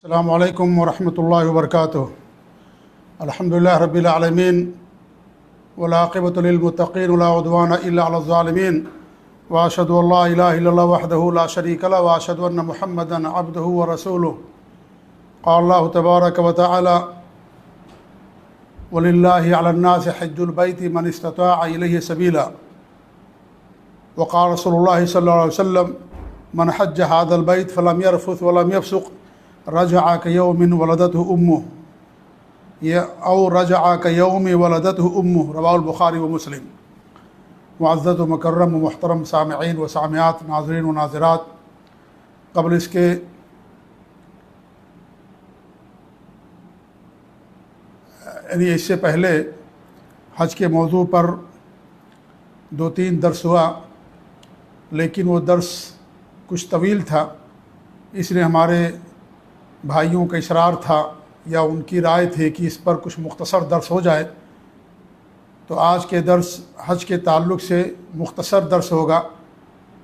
السلام علیکم ورحمۃ اللہ وبرکاتہ۔ الحمدللہ رب العالمین والعاقبۃ للمتقین ولا عدوان الا علی الظالمین واشهد ان لا الہ الا اللہ وحدہ لا شریک لہ واشهد ان محمدا عبدہ ورسولہ۔ قال اللہ تبارک وتعالی وللہ علی الناس حج البیت من استطاع الیہ سبیلا، وقال رسول اللہ صلی اللہ علیہ وسلم من حج هذا البیت فلم یرفث ولم یفسق رجع کیوم ولدته امه او رجع کیوم ولدته امه، رواه البخاری و مسلم۔ معزز و مکرم و محترم سامعین و سامعات، ناظرین و ناظرات، قبل اس کے یعنی اس سے پہلے حج کے موضوع پر 2-3 درس ہوا، لیکن وہ درس کچھ طویل تھا، اس لیے ہمارے بھائیوں کا اصرار تھا یا ان کی رائے تھی کہ اس پر کچھ مختصر درس ہو جائے، تو آج کے درس حج کے تعلق سے مختصر درس ہوگا،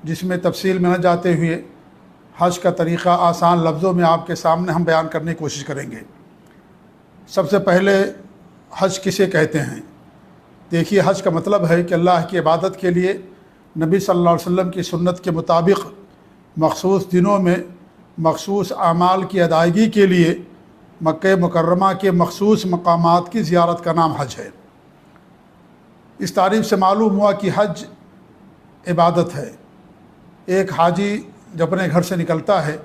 جس میں تفصیل میں نہ جاتے ہوئے حج کا طریقہ آسان لفظوں میں آپ کے سامنے ہم بیان کرنے کی کوشش کریں گے۔ سب سے پہلے حج کسے کہتے ہیں؟ دیکھیے، حج کا مطلب ہے کہ اللہ کی عبادت کے لیے نبی صلی اللہ علیہ وسلم کی سنت کے مطابق مخصوص دنوں میں مخصوص اعمال کی ادائیگی کے لیے مکہ مکرمہ کے مخصوص مقامات کی زیارت کا نام حج ہے۔ اس تعریف سے معلوم ہوا کہ حج عبادت ہے۔ ایک حاجی جب اپنے گھر سے نکلتا ہے،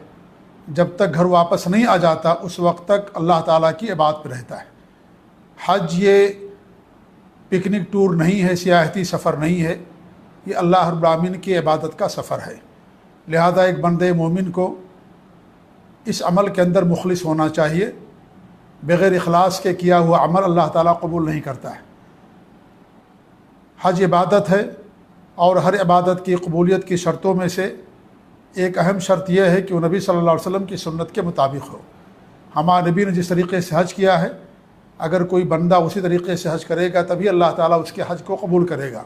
جب تک گھر واپس نہیں آ جاتا اس وقت تک اللہ تعالیٰ کی عبادت پہ رہتا ہے۔ حج یہ پکنک ٹور نہیں ہے، سیاحتی سفر نہیں ہے، یہ اللہ رب العالمین کی عبادت کا سفر ہے۔ لہذا ایک بندے مومن کو اس عمل کے اندر مخلص ہونا چاہیے۔ بغیر اخلاص کے کیا ہوا عمل اللہ تعالیٰ قبول نہیں کرتا ہے۔ حج عبادت ہے، اور ہر عبادت کی قبولیت کی شرطوں میں سے ایک اہم شرط یہ ہے کہ وہ نبی صلی اللہ علیہ وسلم کی سنت کے مطابق ہو۔ ہمارے نبی نے جس طریقے سے حج کیا ہے، اگر کوئی بندہ اسی طریقے سے حج کرے گا تبھی اللہ تعالیٰ اس کے حج کو قبول کرے گا۔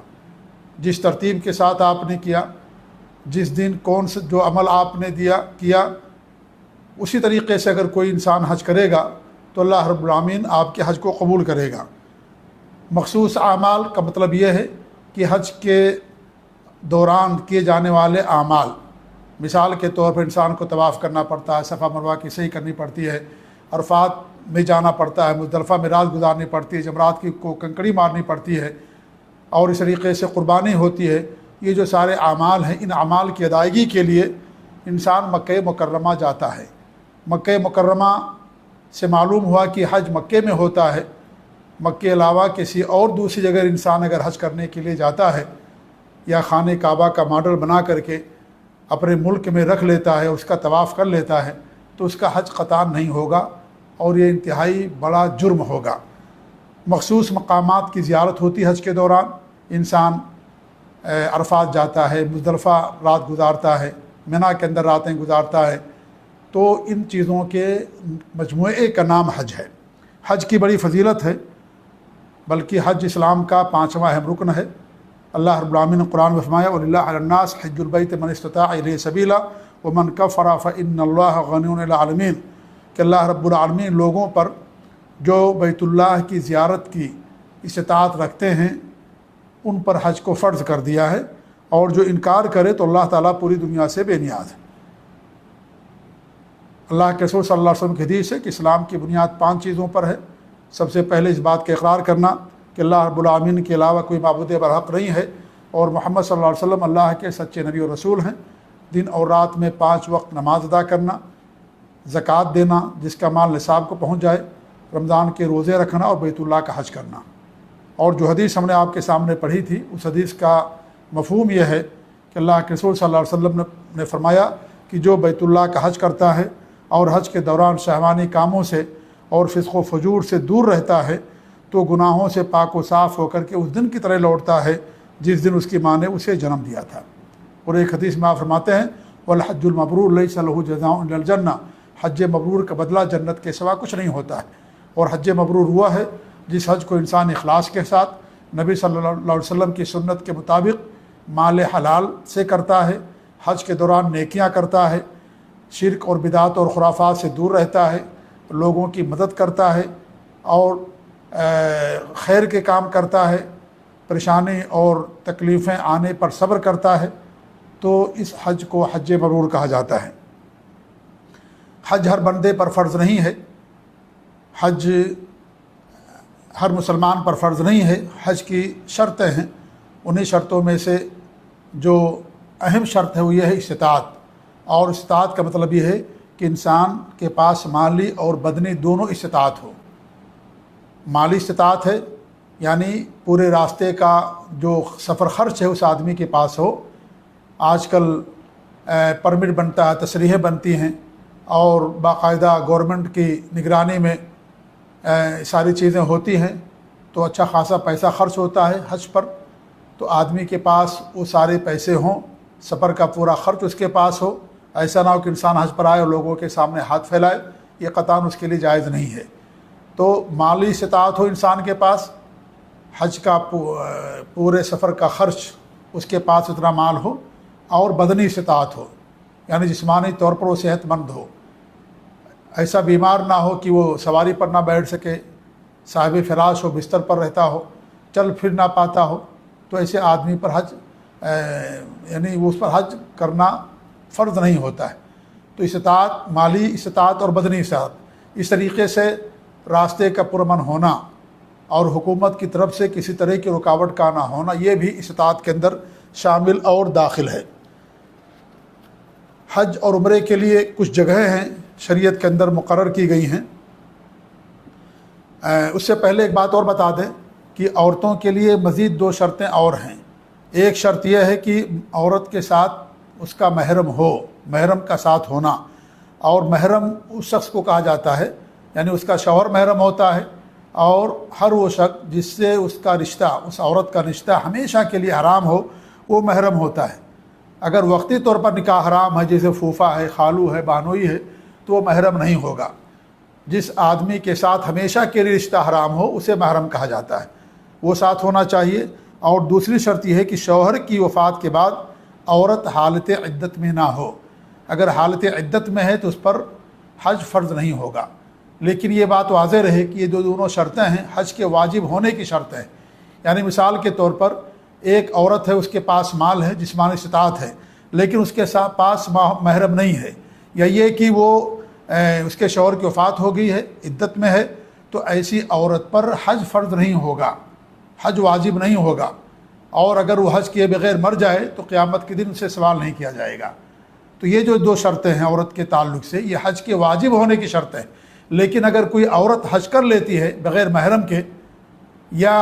جس ترتیب کے ساتھ آپ نے کیا، جس دن کون سے جو عمل آپ نے کیا اسی طریقے سے اگر کوئی انسان حج کرے گا تو اللہ رب العالمین آپ کے حج کو قبول کرے گا۔ مخصوص اعمال کا مطلب یہ ہے کہ حج کے دوران کیے جانے والے اعمال، مثال کے طور پر انسان کو طواف کرنا پڑتا ہے، صفا مروہ کی صحیح کرنی پڑتی ہے، عرفات میں جانا پڑتا ہے، مزدلفہ میں رات گزارنی پڑتی ہے، جمرات کو کنکڑی مارنی پڑتی ہے، اور اس طریقے سے قربانی ہوتی ہے۔ یہ جو سارے اعمال ہیں، ان اعمال کی ادائیگی کے لیے انسان مکہ مکرمہ جاتا ہے۔ مکہ مکرمہ سے معلوم ہوا کہ حج مکہ میں ہوتا ہے۔ مکہ کے علاوہ کسی اور دوسری جگہ انسان اگر حج کرنے کے لیے جاتا ہے یا خانہ کعبہ کا ماڈل بنا کر کے اپنے ملک میں رکھ لیتا ہے، اس کا طواف کر لیتا ہے، تو اس کا حج قطعاً نہیں ہوگا، اور یہ انتہائی بڑا جرم ہوگا۔ مخصوص مقامات کی زیارت ہوتی ہے حج کے دوران۔ انسان عرفات جاتا ہے، مزدلفہ رات گزارتا ہے، منی کے اندر راتیں گزارتا ہے، تو ان چیزوں کے مجموعے کا نام حج ہے۔ حج کی بڑی فضیلت ہے، بلکہ حج اسلام کا 5واں اہم رکن ہے۔ اللہ رب العالمین نے قرآن میں فرمایا وَلِلَّهِ عَلَى النَّاسِ حِجُّ الْبَيْتِ مَنِ اسْتَطَاعَ إِلَيْهِ سَبِيلًا وَمَنْ كَفَرَ فَإِنَّ اللَّهَ غَنِيٌّ لِلْعَالَمِينَ، کہ اللہ رب العالمین لوگوں پر جو بیت اللہ کی زیارت کی استطاعت رکھتے ہیں ان پر حج کو فرض کر دیا ہے، اور جو انکار کرے تو اللہ تعالیٰ پوری دنیا سے بے نیاز ہے۔ اللہ کے رسول صلی اللہ علیہ وسلم کی حدیث ہے کہ اسلام کی بنیاد 5 چیزوں پر ہے۔ سب سے پہلے اس بات کا اقرار کرنا کہ اللہ رب العالمین کے علاوہ کوئی معبود برحق نہیں ہے، اور محمد صلی اللہ علیہ وسلم اللہ کے سچے نبی و رسول ہیں۔ دن اور رات میں 5 وقت نماز ادا کرنا، زکوٰۃ دینا جس کا مال نصاب کو پہنچ جائے، رمضان کے روزے رکھنا، اور بیت اللہ کا حج کرنا۔ اور جو حدیث ہم نے آپ کے سامنے پڑھی تھی، اس حدیث کا مفہوم یہ ہے کہ اللہ کے رسول صلی اللہ علیہ وسلم نے فرمایا کہ جو بیت اللہ کا حج کرتا ہے اور حج کے دوران شہوانی کاموں سے اور فسق و فجور سے دور رہتا ہے تو گناہوں سے پاک و صاف ہو کر کے اس دن کی طرح لوٹتا ہے جس دن اس کی ماں نے اسے جنم دیا تھا۔ اور ایک حدیث میں آپ فرماتے ہیں وَالْحَجُّ الْمَبْرُورُ لَيْسَ لَهُ جَزَاءٌ إِلَّا الْجَنَّةُ، حج مبرور کا بدلہ جنت کے سوا کچھ نہیں ہوتا ہے۔ اور حج مبرور ہوا ہے جس حج کو انسان اخلاص کے ساتھ نبی صلی اللہ علیہ وسلم کی سنت کے مطابق مال حلال سے کرتا ہے، حج کے دوران نیکیاں کرتا ہے، شرک اور بدعت اور خرافات سے دور رہتا ہے، لوگوں کی مدد کرتا ہے اور خیر کے کام کرتا ہے، پریشانی اور تکلیفیں آنے پر صبر کرتا ہے، تو اس حج کو حج مبرور کہا جاتا ہے۔ حج ہر بندے پر فرض نہیں ہے، حج ہر مسلمان پر فرض نہیں ہے، حج کی شرطیں ہیں، انہی شرطوں میں سے جو اہم شرط ہے وہ یہ ہے استطاعت، اور استطاعت کا مطلب یہ ہے کہ انسان کے پاس مالی اور بدنی دونوں استطاعت ہو۔ مالی استطاعت ہے یعنی پورے راستے کا جو سفر خرچ ہے اس آدمی کے پاس ہو۔ آج کل پرمٹ بنتا ہے، تصریحیں بنتی ہیں اور باقاعدہ گورنمنٹ کی نگرانی میں ساری چیزیں ہوتی ہیں، تو اچھا خاصا پیسہ خرچ ہوتا ہے حج پر۔ تو آدمی کے پاس وہ سارے پیسے ہوں، سفر کا پورا خرچ اس کے پاس ہو، ایسا نہ ہو کہ انسان حج پر آئے اور لوگوں کے سامنے ہاتھ پھیلائے، یہ قطعاً اس کے لیے جائز نہیں ہے۔ تو مالی استطاعت ہو انسان کے پاس، حج کا پورے سفر کا خرچ اس کے پاس اتنا مال ہو، اور بدنی استطاعت ہو یعنی جسمانی طور پر وہ صحت مند ہو، ایسا بیمار نہ ہو کہ وہ سواری پر نہ بیٹھ سکے، صاحب فراش ہو، بستر پر رہتا ہو، چل پھر نہ پاتا ہو، تو ایسے آدمی پر حج یعنی اس پر حج کرنا فرض نہیں ہوتا ہے۔ تو استطاعت، مالی استطاعت اور بدنی استطاعت، اس طریقے سے راستے کا پرامن ہونا اور حکومت کی طرف سے کسی طرح کی رکاوٹ کا نہ ہونا، یہ بھی استطاعت کے اندر شامل اور داخل ہے۔ حج اور عمرے کے لیے کچھ جگہیں ہیں شریعت کے اندر مقرر کی گئی ہیں۔ اس سے پہلے ایک بات اور بتا دیں کہ عورتوں کے لیے مزید 2 شرطیں اور ہیں۔ ایک شرط یہ ہے کہ عورت کے ساتھ اس کا محرم ہو، محرم کا ساتھ ہونا، اور محرم اس شخص کو کہا جاتا ہے یعنی اس کا شوہر محرم ہوتا ہے، اور ہر وہ شخص جس سے اس کا رشتہ، اس عورت کا رشتہ ہمیشہ کے لیے حرام ہو، وہ محرم ہوتا ہے۔ اگر وقتی طور پر نکاح حرام ہے، جیسے پھوپھا ہے، خالو ہے، بانوئی ہے، تو وہ محرم نہیں ہوگا۔ جس آدمی کے ساتھ ہمیشہ کے لیے رشتہ حرام ہو اسے محرم کہا جاتا ہے، وہ ساتھ ہونا چاہیے۔ اور دوسری شرط یہ ہے کہ شوہر کی وفات کے بعد عورت حالت عدت میں نہ ہو۔ اگر حالت عدت میں ہے تو اس پر حج فرض نہیں ہوگا۔ لیکن یہ بات واضح رہے کہ یہ دونوں شرطیں ہیں حج کے واجب ہونے کی شرط ہے۔ یعنی مثال کے طور پر ایک عورت ہے، اس کے پاس مال ہے، جسمانی استطاعت ہے، لیکن اس کے پاس محرم نہیں ہے، یا یہ کہ وہ اس کے شوہر کی وفات ہو گئی ہے، عدت میں ہے، تو ایسی عورت پر حج فرض نہیں ہوگا، حج واجب نہیں ہوگا۔ اور اگر وہ حج کیے بغیر مر جائے تو قیامت کے دن اسے سوال نہیں کیا جائے گا۔ تو یہ جو 2 شرطیں ہیں عورت کے تعلق سے، یہ حج کے واجب ہونے کی شرط ہے۔ لیکن اگر کوئی عورت حج کر لیتی ہے بغیر محرم کے، یا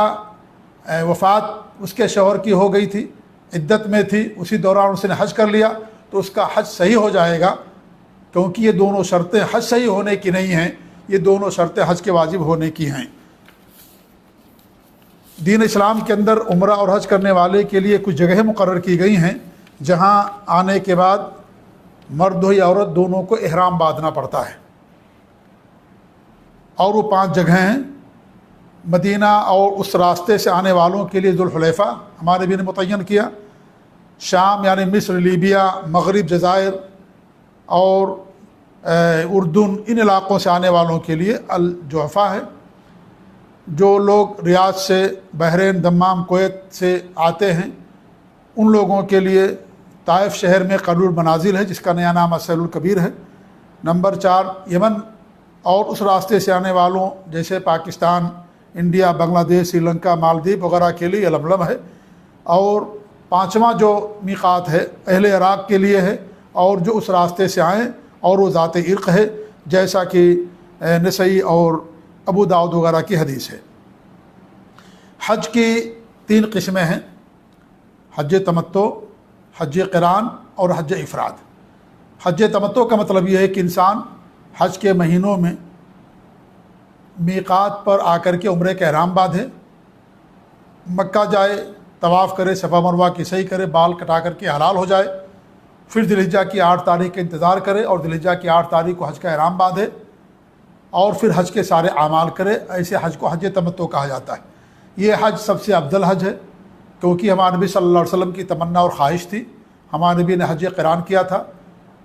وفات اس کے شوہر کی ہو گئی تھی، عدت میں تھی، اسی دوران اس نے حج کر لیا، تو اس کا حج صحیح ہو جائے گا، کیونکہ یہ دونوں شرطیں حج صحیح ہونے کی نہیں ہیں، یہ دونوں شرطیں حج کے واجب ہونے کی ہیں۔ دین اسلام کے اندر عمرہ اور حج کرنے والے کے لیے کچھ جگہیں مقرر کی گئی ہیں جہاں آنے کے بعد مرد ہو یا عورت دونوں کو احرام باندھنا پڑتا ہے، اور وہ 5 جگہیں ہیں۔ مدینہ اور اس راستے سے آنے والوں کے لیے ذوالحلیفہ ہمارے نبی نے متعین کیا، شام یعنی مصر، لیبیا، مغرب، جزائر اور اردن، ان علاقوں سے آنے والوں کے لیے الجحفہ ہے۔ جو لوگ ریاض سے، بحرین، دمام، کویت سے آتے ہیں ان لوگوں کے لیے طائف شہر میں قرر المنازل ہے، جس کا نیا نام السیل الکبیر ہے۔ نمبر 4 یمن اور اس راستے سے آنے والوں جیسے پاکستان، انڈیا، بنگلہ دیش، سری لنکا، مالدیپ وغیرہ کے لیے یلملم ہے۔ اور 5واں جو میقات ہے اہل عراق کے لیے ہے، اور جو اس راستے سے آئیں اور وہ ذات عرق ہے، جیسا کہ نسائی اور ابو داؤد وغیرہ کی حدیث ہے۔ حج کی 3 قسمیں ہیں، حج تمتع، حج قران اور حج افراد۔ حج تمتع کا مطلب یہ ہے کہ انسان حج کے مہینوں میں میقات پر آ کر کے عمرے کا احرام باندھے، مکہ جائے، طواف کرے، صفا مروہ کی سعی کرے، بال کٹا کر کے حلال ہو جائے، پھر ذی الحجہ کی 8 تاریخ کا انتظار کرے اور ذی الحجہ کی 8 تاریخ کو حج کا احرام باندھے، اور پھر حج کے سارے اعمال کرے۔ ایسے حج کو حج تمتع کہا جاتا ہے۔ یہ حج سب سے افضل حج ہے، کیونکہ ہمارے نبی صلی اللہ علیہ وسلم کی تمنا اور خواہش تھی۔ ہمارے نبی نے حج قران کیا تھا،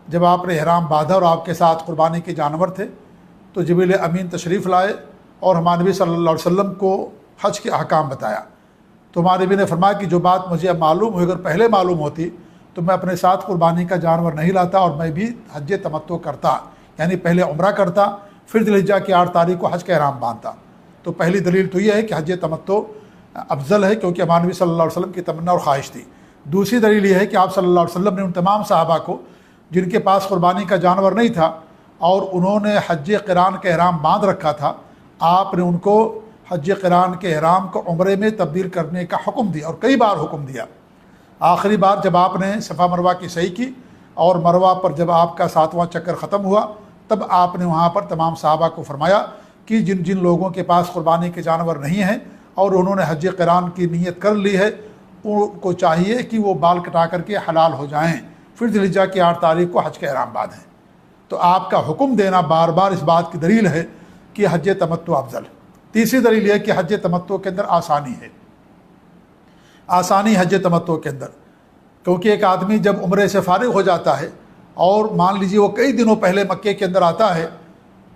جب آپ نے احرام باندھا اور آپ کے ساتھ قربانی کے جانور تھے تو جبریل امین تشریف لائے اور ہمارے نبی صلی اللہ علیہ وسلم کو حج کے احکام بتایا۔ تو ہمارے نبی نے فرمایا کہ جو بات مجھے اب معلوم ہوئی، اگر پہلے معلوم ہوتی تو میں اپنے ساتھ قربانی کا جانور نہیں لاتا اور میں بھی حج تمتع کرتا، یعنی پہلے عمرہ کرتا پھر ذی الحجہ کی 8 تاریخ کو حج کا احرام باندھتا۔ تو پہلی دلیل تو یہ ہے کہ حج تمتع افضل ہے، کیونکہ ہمارے نبی صلی اللہ علیہ وسلم کی تمنا اور خواہش تھی۔ دوسری دلیل یہ ہے کہ آپ صلی اللہ علیہ وسلم نے ان تمام صحابہ کو جن کے پاس قربانی کا جانور نہیں تھا اور انہوں نے حج قران کا احرام باندھ رکھا تھا، آپ نے ان کو حج قران کے احرام کو عمرے میں تبدیل کرنے کا حکم دیا، اور کئی بار حکم دیا۔ آخری بار جب آپ نے صفا مروہ کی صحیح کی اور مروہ پر جب آپ کا 7واں چکر ختم ہوا، تب آپ نے وہاں پر تمام صحابہ کو فرمایا کہ جن جن لوگوں کے پاس قربانی کے جانور نہیں ہیں اور انہوں نے حج قران کی نیت کر لی ہے، ان کو چاہیے کہ وہ بال کٹا کر کے حلال ہو جائیں، پھر ذی الحجہ کی 8 تاریخ کو حج کا احرام باندھیں۔ تو آپ کا حکم دینا بار بار اس بات کی دلیل ہے کہ حج تمتع افضل ہے۔ تیسری دلیل یہ ہے کہ حج تمتع کے اندر آسانی ہے، آسانی حج تمتع کے اندر، کیونکہ ایک آدمی جب عمرے سے فارغ ہو جاتا ہے اور مان لیجیے وہ کئی دنوں پہلے مکے کے اندر آتا ہے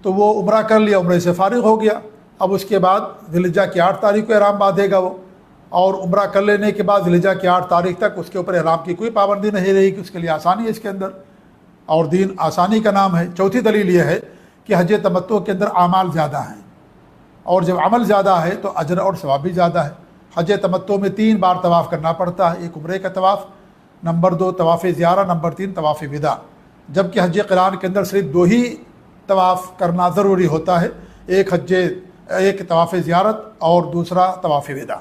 تو وہ عمرہ کر لیا، عمرے سے فارغ ہو گیا، اب اس کے بعد ذی الحجہ کی 8 تاریخ کو احرام باندھے گا وہ، اور عمرہ کر لینے کے بعد ذی الحجہ کی 8 تاریخ تک اس کے اوپر احرام کی کوئی پابندی نہیں رہی، کہ اس کے لیے آسانی ہے اس کے اندر، اور دین آسانی کا نام ہے۔ چوتھی دلیل یہ ہے کہ حج تمتع کے اندر اعمال زیادہ ہیں، اور جب عمل زیادہ ہے تو اجر اور ثواب بھی زیادہ ہے۔ حج تمتع میں 3 بار طواف کرنا پڑتا ہے، ایک عمرے کا طواف، نمبر 2 طواف زیارہ، نمبر 3 طواف وداع، جبکہ حج قران کے اندر صرف 2 ہی طواف کرنا ضروری ہوتا ہے، ایک طواف زیارت اور دوسرا طواف وداع۔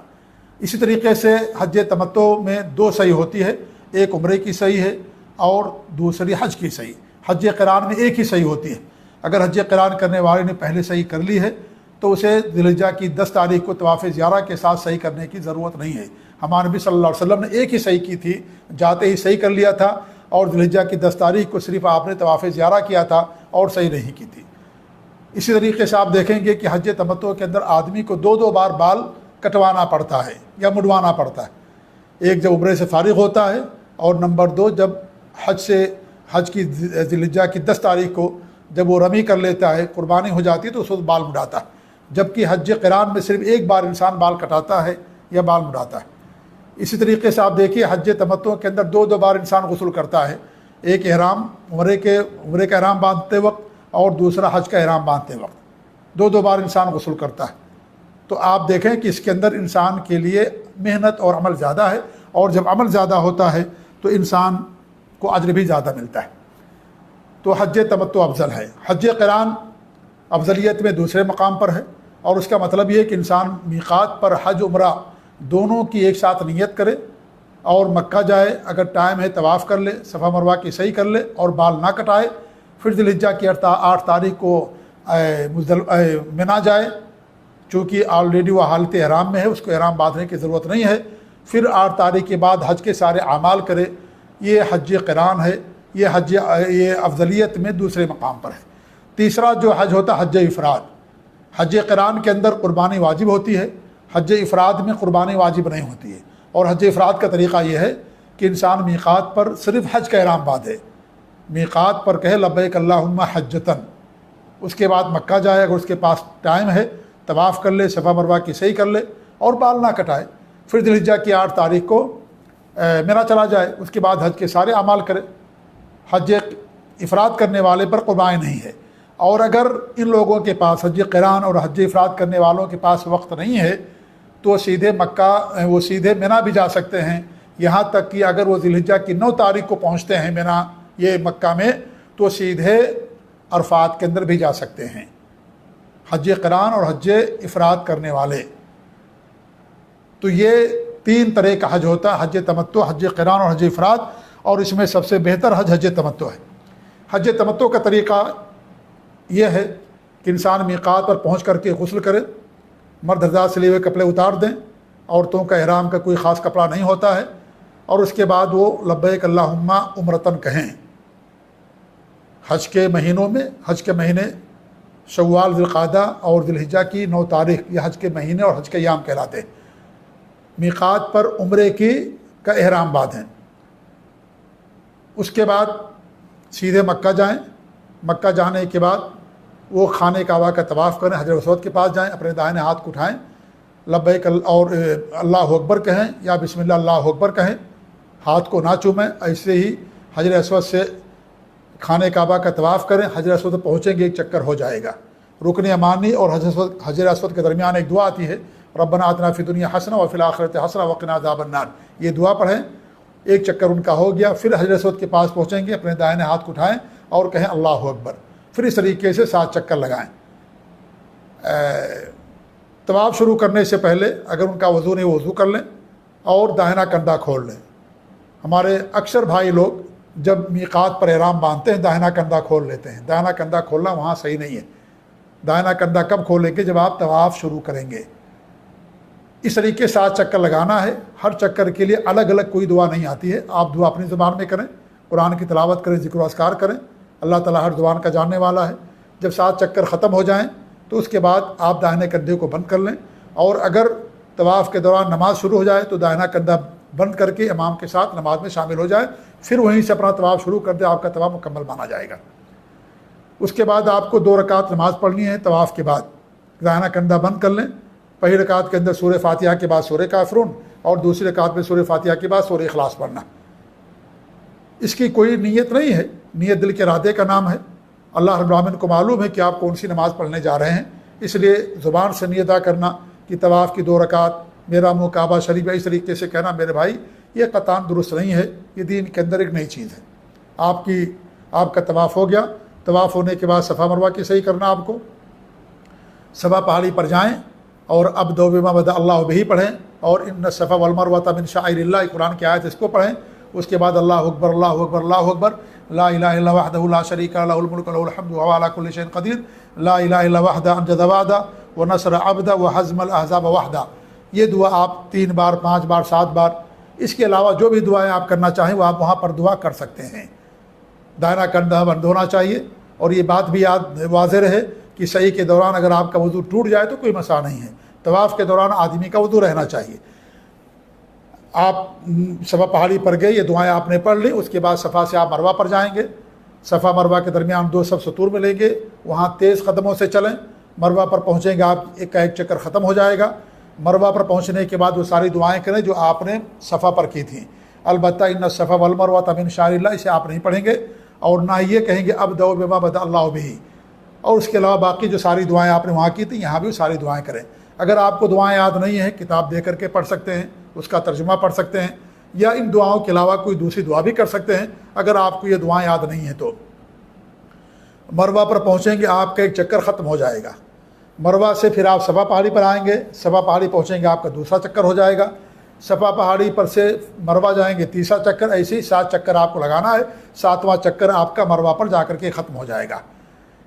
اسی طریقے سے حج تمتع میں 2 صحیح ہوتی ہے، ایک عمرے کی صحیح ہے اور دوسری حج کی صحیح۔ حج قران میں ایک ہی صحیح ہوتی ہے، اگر حج قران کرنے والے نے پہلے صحیح کر لی ہے تو اسے ذی الحجہ کی 10 تاریخ کو طواف زیارہ کے ساتھ صحیح کرنے کی ضرورت نہیں ہے۔ ہمارے نبی صلی اللہ علیہ وسلم نے ایک ہی صحیح کی تھی، جاتے ہی صحیح کر لیا تھا، اور ذی الحجہ کی 10 تاریخ کو صرف آپ نے طواف زیارہ کیا تھا اور صحیح نہیں کی تھی۔ اسی طریقے سے آپ دیکھیں گے کہ حج تمتع کے اندر آدمی کو 2 بار بال کٹوانا پڑتا ہے یا مڈوانا پڑتا ہے، ایک جب عمرے سے فارغ ہوتا ہے، اور نمبر 2 جب حج کی ذی الحجہ کی 10 تاریخ کو جب وہ رمی کر لیتا ہے، قربانی ہو جاتی ہے تو اس وقت بال مڈاتا ہے، جبکہ حج قران میں صرف ایک بار انسان بال کٹاتا ہے یا بال مڈاتا ہے۔ اسی طریقے سے آپ دیکھیے حج تمتع کے اندر 2 بار انسان غسل کرتا ہے، ایک احرام عمرے کا احرام باندھتے وقت اور دوسرا حج کا احرام باندھتے وقت، 2 بار انسان غسل کرتا ہے۔ تو آپ دیکھیں کہ اس کے اندر انسان کے لیے محنت اور عمل زیادہ ہے، اور جب عمل زیادہ ہوتا ہے تو انسان کو اجر بھی زیادہ ملتا ہے۔ تو حج تمتع افضل ہے۔ حج قران افضلیت میں دوسرے مقام پر ہے، اور اس کا مطلب یہ ہے کہ انسان میقات پر حج عمرہ دونوں کی ایک ساتھ نیت کرے اور مکہ جائے، اگر ٹائم ہے طواف کر لے، صفا مروہ کی صحیح کر لے اور بال نہ کٹائے، پھر ذی الحجہ کی 8 تاریخ کو منی جائے، چونکہ آلریڈی وہ حالت احرام میں ہے، اس کو احرام باندھنے کی ضرورت نہیں ہے، پھر 8 تاریخ کے بعد حج کے سارے اعمال کرے، یہ حج قران ہے، یہ افضلیت میں دوسرے مقام پر ہے۔ تیسرا جو حج ہوتا ہے حج افراد، حج قران کے اندر قربانی واجب ہوتی ہے، حج افراد میں قربانی واجب نہیں ہوتی ہے، اور حج افراد کا طریقہ یہ ہے کہ انسان میقات پر صرف حج کا احرام باندھے، میقات پر کہے لبیک اللہم حجتن، اس کے بعد مکہ جائے، اگر اس کے پاس ٹائم ہے طواف کر لے، صفا مروہ کی صحیح کر لے اور بال نہ کٹائے، پھر ذی الحجہ کی 8 تاریخ کو منی چلا جائے، اس کے بعد حج کے سارے اعمال کرے۔ حج افراد کرنے والے پر قربانی نہیں ہے، اور اگر ان لوگوں کے پاس حج قران اور حج افراد کرنے والوں کے پاس وقت نہیں ہے تو سیدھے منی بھی جا سکتے ہیں، یہاں تک کہ اگر وہ ذی الحجہ کی 9 تاریخ کو پہنچتے ہیں منی یہ مکہ میں تو سیدھے عرفات کے اندر بھی جا سکتے ہیں، حج قران اور حج افراد کرنے والے۔ تو یہ 3 طرح کا حج ہوتا ہے، حج تمتع، حج قران اور حج افراد، اور اس میں سب سے بہتر حج تمتع ہے۔ حج تمتع کا طریقہ یہ ہے کہ انسان میقات پر پہنچ کر کے غسل کرے، مرد حضرات سے لیے ہوئے کپڑے اتار دیں، عورتوں کا احرام کا کوئی خاص کپڑا نہیں ہوتا ہے، اور اس کے بعد وہ لبیک اللہم عمرتن کہیں۔ حج کے مہینوں میں، حج کے مہینے شوال، ذی القعدہ اور ذی الحجہ کی 9 تاریخ یہ حج کے مہینے اور حج کے ایام کہلاتے ہیں۔ میقات پر عمرے کا احرام باندھیں، اس کے بعد سیدھے مکہ جائیں، مکہ جانے کے بعد وہ خانہ کعبہ کا طواف کریں، حجر اسود کے پاس جائیں، اپنے دائیں ہاتھ کو اٹھائیں، لبیک اور اللہ اکبر کہیں یا بسم اللہ اللہ اکبر کہیں، ہاتھ کو نہ چومیں، ایسے ہی حجر اسود سے خانہ کعبہ کا طواف کریں، حجر اسود پہنچیں گے ایک چکر ہو جائے گا۔ رکن یمانی اور حجر اسود کے درمیان ایک دعا آتی ہے، ربنا آتنا فی الدنیا حسنہ وفی الآخرۃ حسنہ وقنا عذاب النار، یہ دعا پڑھیں، ایک چکر ان کا ہو گیا، پھر حجر اسود کے پاس پہنچیں گے، اپنے دائیں ہاتھ کو اٹھائیں اور کہیں اللہ اکبر، پھر اس طریقے سے 7 چکر لگائیں۔ طواف شروع کرنے سے پہلے اگر ان کا وضو نہیں وضو کر لیں اور داہنا کندھا کھول لیں۔ ہمارے اکثر بھائی لوگ جب میقات پر احرام باندھتے ہیں داہنا کندھا کھول لیتے ہیں، داہنا کندھا کھولنا وہاں صحیح نہیں ہے۔ داہنا کندھا کب کھولیں گے؟ جب آپ طواف شروع کریں گے۔ اس طریقے 7 چکر لگانا ہے، ہر چکر کے لیے الگ الگ کوئی دعا نہیں آتی ہے، آپ دعا اپنی زبان میں کریں، قرآن کی تلاوت کریں، ذکر و اذکار کریں، اللہ تعالیٰ ہر زبان کا جاننے والا ہے۔ جب 7 چکر ختم ہو جائیں تو اس کے بعد آپ داہنے کندھے کو بند کر لیں، اور اگر طواف کے دوران نماز شروع ہو جائے تو داہنا کندھا بند کر کے امام کے ساتھ نماز میں شامل ہو جائے، پھر وہیں سے اپنا طواف شروع کر دے، آپ کا طواف مکمل مانا جائے گا۔ اس کے بعد آپ کو 2 رکعت نماز پڑھنی ہے طواف کے بعد، داہنا کندھا بند کر لیں، پہلی رکعت کے اندر سورہ فاتحہ کے بعد سورہ کافرون اور دوسری رکعت میں سورہ فاتحہ کے بعد سورہ اخلاص پڑھنا۔ اس کی کوئی نیت نہیں ہے، نیت دل کے ارادے کا نام ہے۔ اللہ رب العالمین کو معلوم ہے کہ آپ کون سی نماز پڑھنے جا رہے ہیں، اس لیے زبان سے نیت ادا کرنا کہ طواف کی 2 رکعت میرا منہ کعبہ شریف ہے، اس طریقے سے کہنا میرے بھائی یہ قطعاً درست نہیں ہے، یہ دین کے اندر ایک نئی چیز ہے۔ آپ کا طواف ہو گیا، طواف ہونے کے بعد صفا مروہ کی صحیح کرنا، آپ کو صفا پہاڑی پر جائیں اور اب دو بما بدا اللہ بہی پڑھیں، اور ان الصفا والمروۃ من شعائر اللہ، قرآن کی آیت اس کو پڑھیں۔ اس کے بعد اللہ اکبر اللہ اکبر اللہ اکبر، لا الہ الا وحدہ لا شریک لہ الملک ولہ الحمد وهو على كل شيء قدیر، لا الہ الا وحدہ انجز وعدہ ونصر عبدہ وہزم الاحزاب وحدہ۔ یہ دعا آپ 3 بار 5 بار 7 بار، اس کے علاوہ جو بھی دعائیں آپ کرنا چاہیں وہ آپ وہاں پر دعا کر سکتے ہیں۔ دائرہ کندھا بند ہونا چاہیے، اور یہ بات بھی یاد واضح رہے کہ صحیح کے دوران اگر آپ کا وضو ٹوٹ جائے تو کوئی مسئلہ نہیں ہے، طواف کے دوران آدمی کا وضو رہنا چاہیے۔ آپ صفا پہاڑی پر گئے، یہ دعائیں آپ نے پڑھ لی، اس کے بعد صفا سے آپ مروہ پر جائیں گے، صفا مروہ کے درمیان 2 صف سطور ملیں گے، وہاں تیز قدموں سے چلیں، مروہ پر پہنچیں گے، آپ ایک کا ایک چکر ختم ہو جائے گا۔ مروہ پر پہنچنے کے بعد وہ ساری دعائیں کریں جو آپ نے صفا پر کی تھیں۔ البتہ ان الصفا والمروۃ من شعائر اللہ، اسے آپ نہیں پڑھیں گے، اور نہ یہ کہیں گے اب دو بما بدا اللہ بہی، اور اس کے علاوہ باقی جو ساری دعائیں آپ نے وہاں کی تھیں یہاں بھی ساری دعائیں کریں۔ اگر آپ کو دعائیں یاد نہیں ہیں، کتاب دے کر کے پڑھ سکتے ہیں، اس کا ترجمہ پڑھ سکتے ہیں، یا ان دعاؤں کے علاوہ کوئی دوسری دعا بھی کر سکتے ہیں اگر آپ کو یہ دعائیں یاد نہیں ہیں تو۔ مروہ پر پہنچیں گے، آپ کا ایک چکر ختم ہو جائے گا، مروہ سے پھر آپ صفا پہاڑی پر آئیں گے، صفا پہاڑی پہنچیں گے، آپ کا دوسرا چکر ہو جائے گا، صفا پہاڑی پر سے مروہ جائیں گے، تیسرا چکر، ایسے ہی 7 چکر آپ کو لگانا ہے، 7واں چکر آپ کا مروہ پر جا کر کے ختم ہو جائے گا۔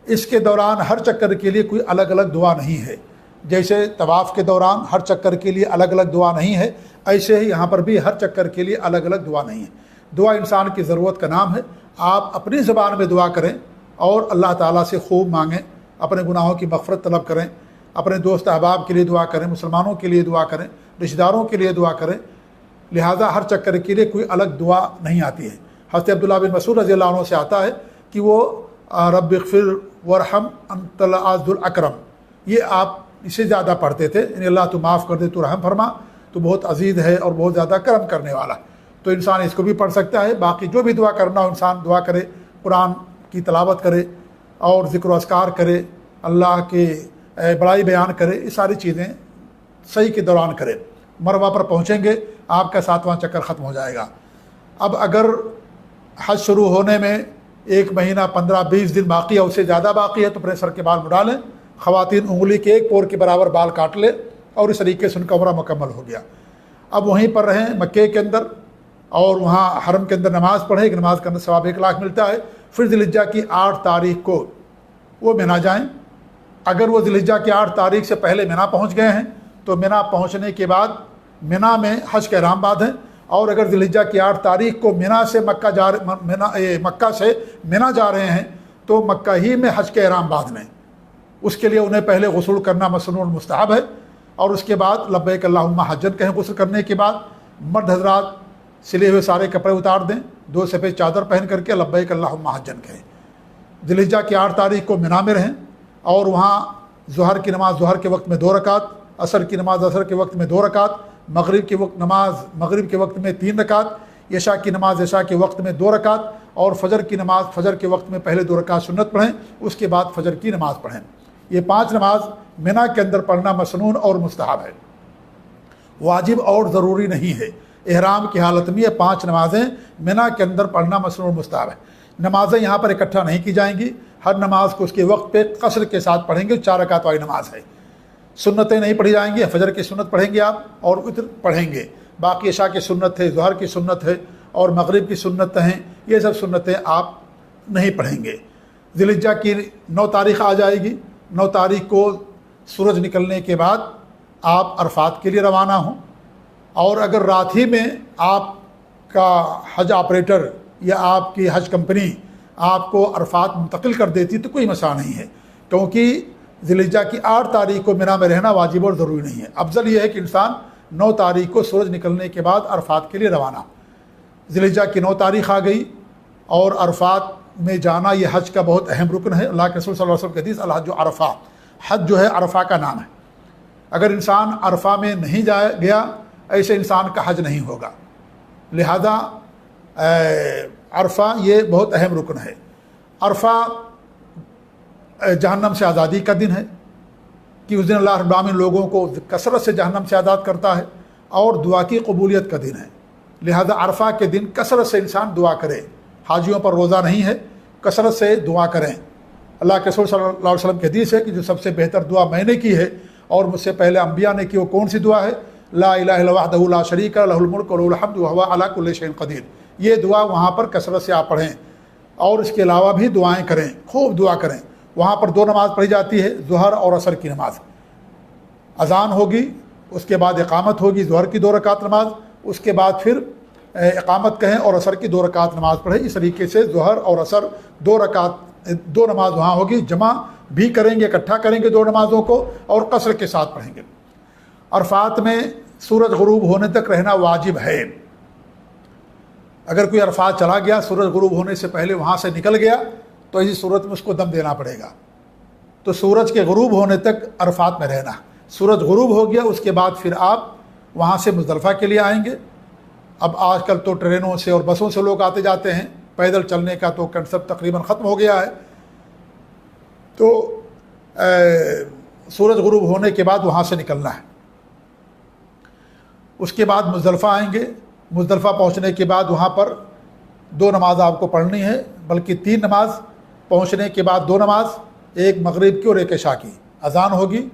اس کے دوران ہر چکر کے لیے کوئی الگ الگ دعا نہیں ہے، جیسے طواف کے دوران ہر چکر کے لیے الگ الگ دعا نہیں ہے، ایسے ہی یہاں پر بھی ہر چکر کے لیے الگ الگ دعا نہیں ہے۔ دعا انسان کی ضرورت کا نام ہے، آپ اپنی زبان میں دعا کریں اور اللہ تعالیٰ سے خوب مانگیں، اپنے گناہوں کی مغفرت طلب کریں، اپنے دوست احباب کے لیے دعا کریں، مسلمانوں کے لیے دعا کریں، رشتہ داروں کے لیے دعا کریں، لہٰذا ہر چکر کے لیے کوئی الگ دعا نہیں آتی ہے۔ حضرت عبداللہ بن مسعود رضی اللہ عنہ سے آتا ہے کہ وہ رب اغفر ورحم انت العز الاکرم، یہ آپ اسے زیادہ پڑھتے تھے، یعنی اللہ تو معاف کر دے، تو رحم فرما، تو بہت عزیز ہے اور بہت زیادہ کرم کرنے والا۔ تو انسان اس کو بھی پڑھ سکتا ہے، باقی جو بھی دعا کرنا ہو انسان دعا کرے، قرآن کی تلاوت کرے اور ذکر و اذکار کرے، اللہ کے بڑائی بیان کرے، یہ ساری چیزیں صحیح کے دوران کرے۔ مروہ پر پہنچیں گے، آپ کا 7واں چکر ختم ہو جائے گا۔ اب اگر حج شروع ہونے میں 1 مہینہ 15-20 دن باقی ہے، اس سے زیادہ باقی ہے، تو اپنے سر کے بال مڈا لیں، خواتین انگلی کے 1 پور کے برابر بال کاٹ لیں، اور اس طریقے سے ان کا عمرہ مکمل ہو گیا۔ اب وہیں پر رہیں مکے کے اندر، اور وہاں حرم کے اندر نماز پڑھیں، ایک نماز کا اندر ثواب 1 لاکھ ملتا ہے۔ پھر ذی الحجہ کی 8 تاریخ کو وہ مینا جائیں۔ اگر وہ ذی الحجہ کی 8 تاریخ سے پہلے مینا پہنچ گئے ہیں تو مینا پہنچنے کے بعد مینا میں حج کا احرام باندھیں، اور اگر ذی الحجہ کی 8 تاریخ کو مکہ سے مینا جا رہے ہیں تو مکہ ہی میں حج کے احرام باندھ لیں۔ اس کے لیے انہیں پہلے غسل کرنا مسنون مستحب ہے، اور اس کے بعد لبیک اللہم حجن کہیں غسل کرنے کے بعد۔ مرد حضرات سلے ہوئے سارے کپڑے اتار دیں، 2 سفید چادر پہن کر کے لبیک اللہم حجن کہیں۔ ذی الحجہ کی 8 تاریخ کو مینا میں رہیں اور وہاں ظہر کی نماز ظہر کے وقت میں 2 رکعت، عصر کی نماز عصر کے وقت میں 2 رکعت، مغرب کی نماز مغرب کے وقت میں 3 رکعت، عشاء کی نماز عشاء کے وقت میں 2 رکعت، اور فجر کی نماز فجر کے وقت میں پہلے 2 رکعت سنت پڑھیں، اس کے بعد فجر کی نماز پڑھیں۔ یہ 5 نماز مینا کے اندر پڑھنا مسنون اور مستحب ہے، واجب اور ضروری نہیں ہے۔ احرام کی حالت میں یہ 5 نمازیں مینا کے اندر پڑھنا مسنون اور مستحب ہے۔ نمازیں یہاں پر اکٹھا نہیں کی جائیں گی، ہر نماز کو اس کے وقت پہ قصر کے ساتھ پڑھیں گے۔ 4 رکعت والی نماز ہے، سنتیں نہیں پڑھی جائیں گی۔ فجر کی سنت پڑھیں گے آپ اور وتر پڑھیں گے، باقی عشاء کی سنت ہے، ظہر کی سنت ہے اور مغرب کی سنت ہیں، یہ سب سنتیں آپ نہیں پڑھیں گے۔ ذی الحجہ کی 9 تاریخ آ جائے گی، 9 تاریخ کو سورج نکلنے کے بعد آپ عرفات کے لیے روانہ ہوں، اور اگر رات ہی میں آپ کا حج آپریٹر یا آپ کی حج کمپنی آپ کو عرفات منتقل کر دیتی تو کوئی مسئلہ نہیں ہے، کیونکہ ذی الحجہ کی 8 تاریخ کو مینا میں رہنا واجب اور ضروری نہیں ہے۔ افضل یہ ہے کہ انسان 9 تاریخ کو سورج نکلنے کے بعد عرفات کے لیے روانہ ہو۔ ذی الحجہ کی 9 تاریخ آ گئی اور عرفات میں جانا یہ حج کا بہت اہم رکن ہے۔ اللہ کے رسول صلی اللہ علیہ وسلم کی حدیث الحج عرفہ، حج جو ہے عرفہ کا نام ہے، اگر انسان عرفہ میں نہیں گیا ایسے انسان کا حج نہیں ہوگا، لہذا عرفہ یہ بہت اہم رکن ہے۔ عرفہ جہنم سے آزادی کا دن ہے کہ اس دن اللہ رب العالمین لوگوں کو کثرت سے جہنم سے آزاد کرتا ہے، اور دعا کی قبولیت کا دن ہے، لہذا عرفہ کے دن کثرت سے انسان دعا کرے۔ حاجیوں پر روزہ نہیں ہے، کثرت سے دعا کریں۔ اللہ کے رسول صلی اللہ علیہ وسلم کی حدیث ہے کہ جو سب سے بہتر دعا میں نے کی ہے اور مجھ سے پہلے انبیاء نے کی، وہ کون سی دعا ہے؟ لا الہ الا اللہ وحدہ لا شریک لہ، لہ الملک و لہ الحمد وہو علی کل شیء قدیر۔ یہ دعا وہاں پر کثرت سے آپ پڑھیں، اور اس کے علاوہ بھی دعائیں کریں، خوب دعا کریں۔ وہاں پر 2 نماز پڑھی جاتی ہے، ظہر اور عصر کی نماز۔ اذان ہوگی، اس کے بعد اقامت ہوگی، ظہر کی 2 رکعت نماز، اس کے بعد پھر اقامت کہیں اور عصر کی 2 رکعت نماز پڑھیں۔ اس طریقے سے ظہر اور عصر 2 نماز وہاں ہوگی، جمع بھی کریں گے، اکٹھا کریں گے 2 نمازوں کو اور قصر کے ساتھ پڑھیں گے۔ عرفات میں سورج غروب ہونے تک رہنا واجب ہے۔ اگر کوئی عرفات چلا گیا، سورج غروب ہونے سے پہلے وہاں سے نکل گیا تو ایسی صورت میں اس کو دم دینا پڑے گا۔ تو سورج کے غروب ہونے تک عرفات میں رہنا، سورج غروب ہو گیا اس کے بعد پھر آپ وہاں سے مزدلفہ کے لیے آئیں گے۔ اب آج کل تو ٹرینوں سے اور بسوں سے لوگ آتے جاتے ہیں، پیدل چلنے کا تو کنسپٹ تقریباً ختم ہو گیا ہے۔ تو سورج غروب ہونے کے بعد وہاں سے نکلنا ہے۔ اس کے بعد مزدلفہ آئیں گے، مزدلفہ پہنچنے کے بعد وہاں پر 2 نماز آپ کو پڑھنی ہے، بلکہ 3 نماز۔ پہنچنے کے بعد 2 نماز، ایک مغرب کی اور ایک عشاء کی۔ اذان ہوگی،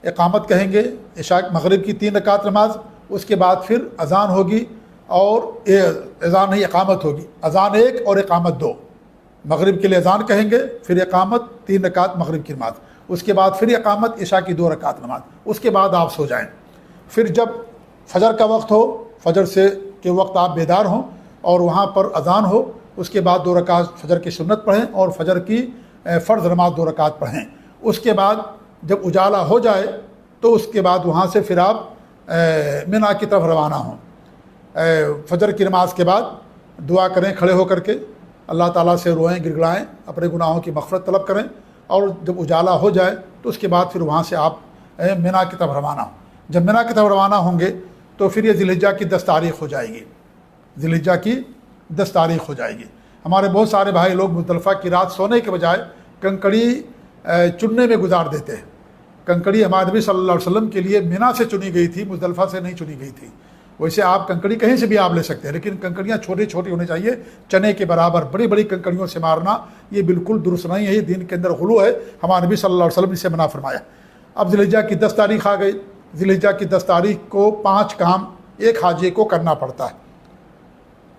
اقامت کہیں گے، عشاء مغرب کی 3 رکعت نماز، اس کے بعد پھر اذان ہوگی اور اذان نہیں اقامت ہوگی، اذان 1 اور اقامت 2۔ مغرب کے لیے اذان کہیں گے، پھر اقامت 3 رکعت مغرب کی نماز، اس کے بعد پھر اقامت عشاء کی 2 رکعت نماز، اس کے بعد آپ سو جائیں۔ پھر جب فجر کا وقت ہو، فجر کے وقت آپ بیدار ہوں اور وہاں پر اذان ہو، اس کے بعد 2 رکعت فجر کی سنت پڑھیں اور فجر کی فرض نماز 2 رکعت پڑھیں۔ اس کے بعد جب اجالا ہو جائے تو اس کے بعد وہاں سے پھر آپ مینا کی طرف روانہ ہوں۔ فجر کی نماز کے بعد دعا کریں کھڑے ہو کر کے، اللہ تعالیٰ سے روئیں، گڑگڑائیں، اپنے گناہوں کی مغفرت طلب کریں، اور جب اجالا ہو جائے تو اس کے بعد پھر وہاں سے آپ مینا کی طرف روانہ ہوں۔ جب مینا کی طرف روانہ ہوں گے تو پھر یہ ذی الحجہ کی 10 تاریخ ہو جائے گی، ذی الحجہ کی 10 تاریخ ہو جائے گی۔ ہمارے بہت سارے بھائی لوگ مزدلفہ کی رات سونے کے بجائے کنکڑی چننے میں گزار دیتے ہیں۔ کنکڑی ہمارے نبی صلی اللہ علیہ وسلم کے لیے مینا سے چنی گئی تھی، مزدلفہ سے نہیں چنی گئی تھی۔ ویسے آپ کنکڑی کہیں سے بھی آپ لے سکتے ہیں، لیکن کنکڑیاں چھوٹی چھوٹی ہونی چاہیے، چنے کے برابر۔ بڑی بڑی کنکڑیوں سے مارنا یہ بالکل درست نہیں ہے، یہ دین کے اندر غلو ہے، ہمارے نبی صلی اللہ علیہ وسلم نے اسے منع فرمایا۔ اب ذی الحجہ کی 10 تاریخ آ گئی۔ ذی الحجہ کی 10 تاریخ کو 5 کام ایک حاجی کو کرنا پڑتا ہے۔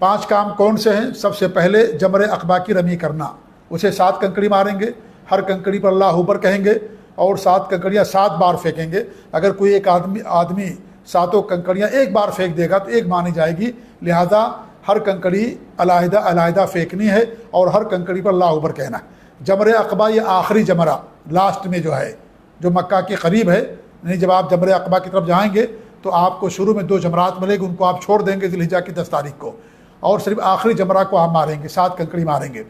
5 کام کون سے ہیں؟ سب سے پہلے جمرہ عقبہ کی رمی کرنا، اسے 7 کنکڑی ماریں گے، ہر کنکڑی پر اللہ اکبر کہیں گے اور 7 کنکڑیاں 7 بار پھینکیں گے۔ اگر کوئی ایک آدمی 7 کنکڑیاں ایک بار پھینک دے گا تو ایک مانی جائے گی، لہذا ہر کنکڑی علیحدہ علیحدہ پھینکنی ہے اور ہر کنکڑی پر اللہ اکبر کہنا ہے۔ جمرہ عقبہ یہ آخری جمرہ، لاسٹ میں جو ہے، جو مکہ کے قریب ہے، یعنی جب آپ جمرہ عقبہ کی طرف جائیں گے تو آپ کو شروع میں 2 جمرات ملے گی، ان کو آپ چھوڑ دیں گے ذی الحجہ کی 10 تاریخ کو، اور صرف آخری جمرہ کو آپ ماریں گے، 7 کنکڑی ماریں گے،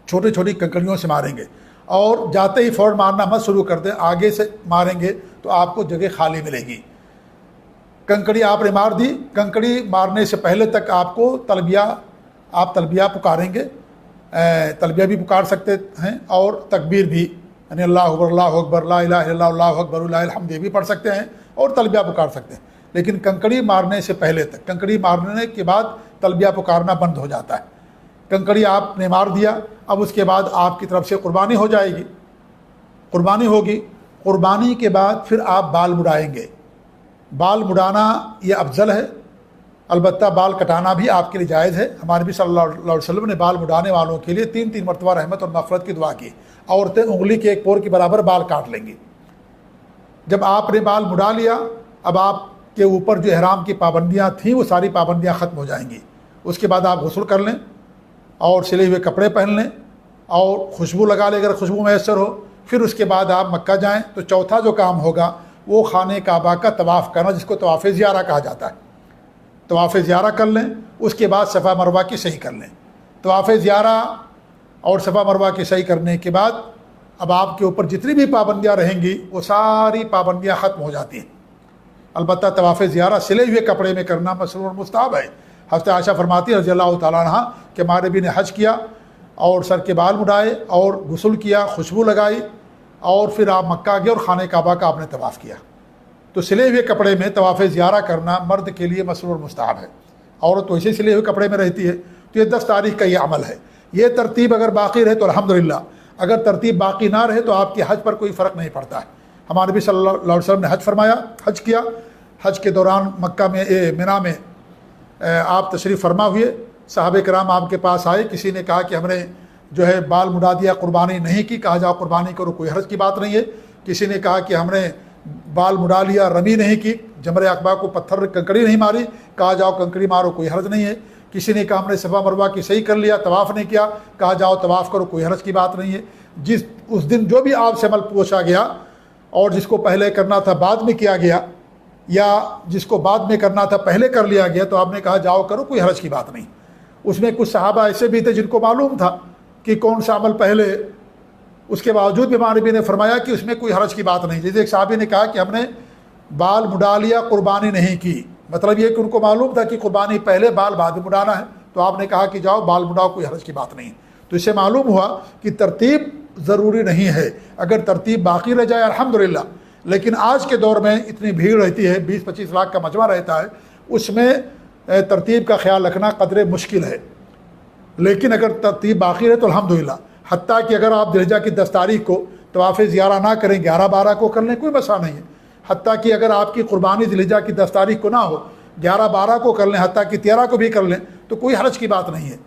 چھوٹی چھوٹی کنکڑیوں سے ماریں گے، اور جاتے ہی فوراً مارنا مت شروع کر دیں، آگے سے ماریں گے تو آپ کو جگہ خالی ملے گی۔ کنکڑی آپ نے مار دی، کنکڑی مارنے سے پہلے تک آپ کو تلبیہ پکاریں گے، تلبیہ بھی پکار سکتے ہیں اور تکبیر بھی، یعنی اللہ اکبر لا الہ الا اللہ اللہ اکبر وللہ الحمد یہ بھی پڑھ سکتے ہیں اور تلبیہ پکار سکتے ہیں، لیکن کنکڑی مارنے سے پہلے تک، کنکڑی مارنے کے بعد تلبیہ پکارنا بند ہو جاتا ہے۔ کنکڑی آپ نے مار دیا، اب اس کے بعد آپ کی طرف سے قربانی ہو جائے گی، قربانی ہوگی، قربانی کے بعد پھر آپ بال مڈائیں گے۔ بال مڈانا یہ افضل ہے، البتہ بال کٹانا بھی آپ کے لیے جائز ہے۔ ہمارے نبی صلی اللہ علیہ وسلم نے بال مڈانے والوں کے لیے 3 مرتبہ رحمت اور مغفرت کی دعا کی۔ عورتیں انگلی کے ایک پور کے برابر بال کاٹ لیں گی۔ جب آپ نے بال مڈا لیا، اب آپ کے اوپر جو احرام کی پابندیاں تھیں وہ ساری پابندیاں ختم ہو جائیں گی۔ اس کے بعد آپ غسل کر لیں اور سلے ہوئے کپڑے پہن لیں اور خوشبو لگا لیں اگر خوشبو میسر ہو۔ پھر اس کے بعد آپ مکہ جائیں تو چوتھا جو کام ہوگا وہ خانہ کعبہ کا طواف کرنا، جس کو طواف زیارہ کہا جاتا ہے۔ طواف زیارہ کر لیں، اس کے بعد صفا مروہ کی صحیح کر لیں۔ طواف زیارہ اور صفا مروہ کی صحیح کرنے کے بعد اب آپ کے اوپر جتنی بھی پابندیاں رہیں گی وہ ساری پابندیاں ختم ہو جاتی ہیں۔ البتہ طواف زیارہ سلے ہوئے کپڑے میں کرنا مشروع اور مستحب ہے۔ حضرت عائشہ فرماتی ہے رضی اللہ تعالیٰ عنہ کہ ہمارے نبی نے حج کیا اور سر کے بال مڈائے اور غسل کیا، خوشبو لگائی، اور پھر آپ مکہ گئے اور خانہ کعبہ کا آپ نے طواف کیا۔ تو سلے ہوئے کپڑے میں طواف زیارہ کرنا مرد کے لیے مشروع اور مستحب ہے، عورت تو اسی سلے ہوئے کپڑے میں رہتی ہے۔ تو یہ 10 تاریخ کا یہ عمل ہے۔ یہ ترتیب اگر باقی رہے تو الحمدللہ، اگر ترتیب باقی نہ رہے تو آپ کے حج پر کوئی فرق نہیں پڑتا ہے۔ ہمارے نبی صلی اللہ علیہ وسلم نے حج کیا، حج کے دوران مکہ میں منا میں آپ تشریف فرما ہوئے، صحابہ کرام آپ کے پاس آئے، کسی نے کہا کہ ہم نے جو ہے بال مڈا دیا، قربانی نہیں کی، کہا جاؤ قربانی کرو، کوئی حرج کی بات نہیں ہے۔ کسی نے کہا کہ ہم نے بال مڈا لیا، رمی نہیں کی، جمرہ عقبہ کو پتھر کنکڑی نہیں ماری، کہا جاؤ کنکڑی مارو، کوئی حرج نہیں ہے۔ کسی نے کہا ہم نے صفا مروہ کی صحیح کر لیا، طواف نہیں کیا، کہا جاؤ طواف کرو، کوئی حرج کی بات نہیں ہے۔ اس دن جو بھی آپ سے عمل پوچھا گیا اور جس کو پہلے کرنا تھا بعد میں کیا گیا، یا جس کو بعد میں کرنا تھا پہلے کر لیا گیا، تو آپ نے کہا جاؤ کرو، کوئی حرج کی بات نہیں۔ اس میں کچھ صحابہ ایسے بھی تھے جن کو معلوم تھا کہ کون سا عمل پہلے، اس کے باوجود بھی ہمارے نبی نے فرمایا کہ اس میں کوئی حرج کی بات نہیں۔ جیسے ایک صحابی نے کہا کہ ہم نے بال مڈا لیا، قربانی نہیں کی، مطلب یہ کہ ان کو معلوم تھا کہ قربانی پہلے بال بعد میں مڈانا ہے، تو آپ نے کہا کہ جاؤ بال مڈاؤ، کوئی حرج کی بات نہیں۔ تو اس سے معلوم ہوا کہ ترتیب ضروری نہیں ہے، اگر ترتیب باقی رہ جائے الحمدللہ۔ لیکن آج کے دور میں اتنی بھیڑ رہتی ہے، 20-25 لاکھ کا مجمع رہتا ہے، اس میں ترتیب کا خیال رکھنا قدرے مشکل ہے۔ لیکن اگر ترتیب باقی رہے تو الحمدللہ، حتیٰ کہ اگر آپ ذوالحجہ کی 10 تاریخ کو طواف زیارہ نہ کریں، 11-12 کو کر لیں، کوئی مسئلہ نہیں ہے۔ حتیٰ کہ اگر آپ کی قربانی ذوالحجہ کی 10 تاریخ کو نہ ہو، 11-12 کو کر لیں، حتیٰ کہ 13 کو بھی کر لیں، تو کوئی حرج کی بات نہیں ہے۔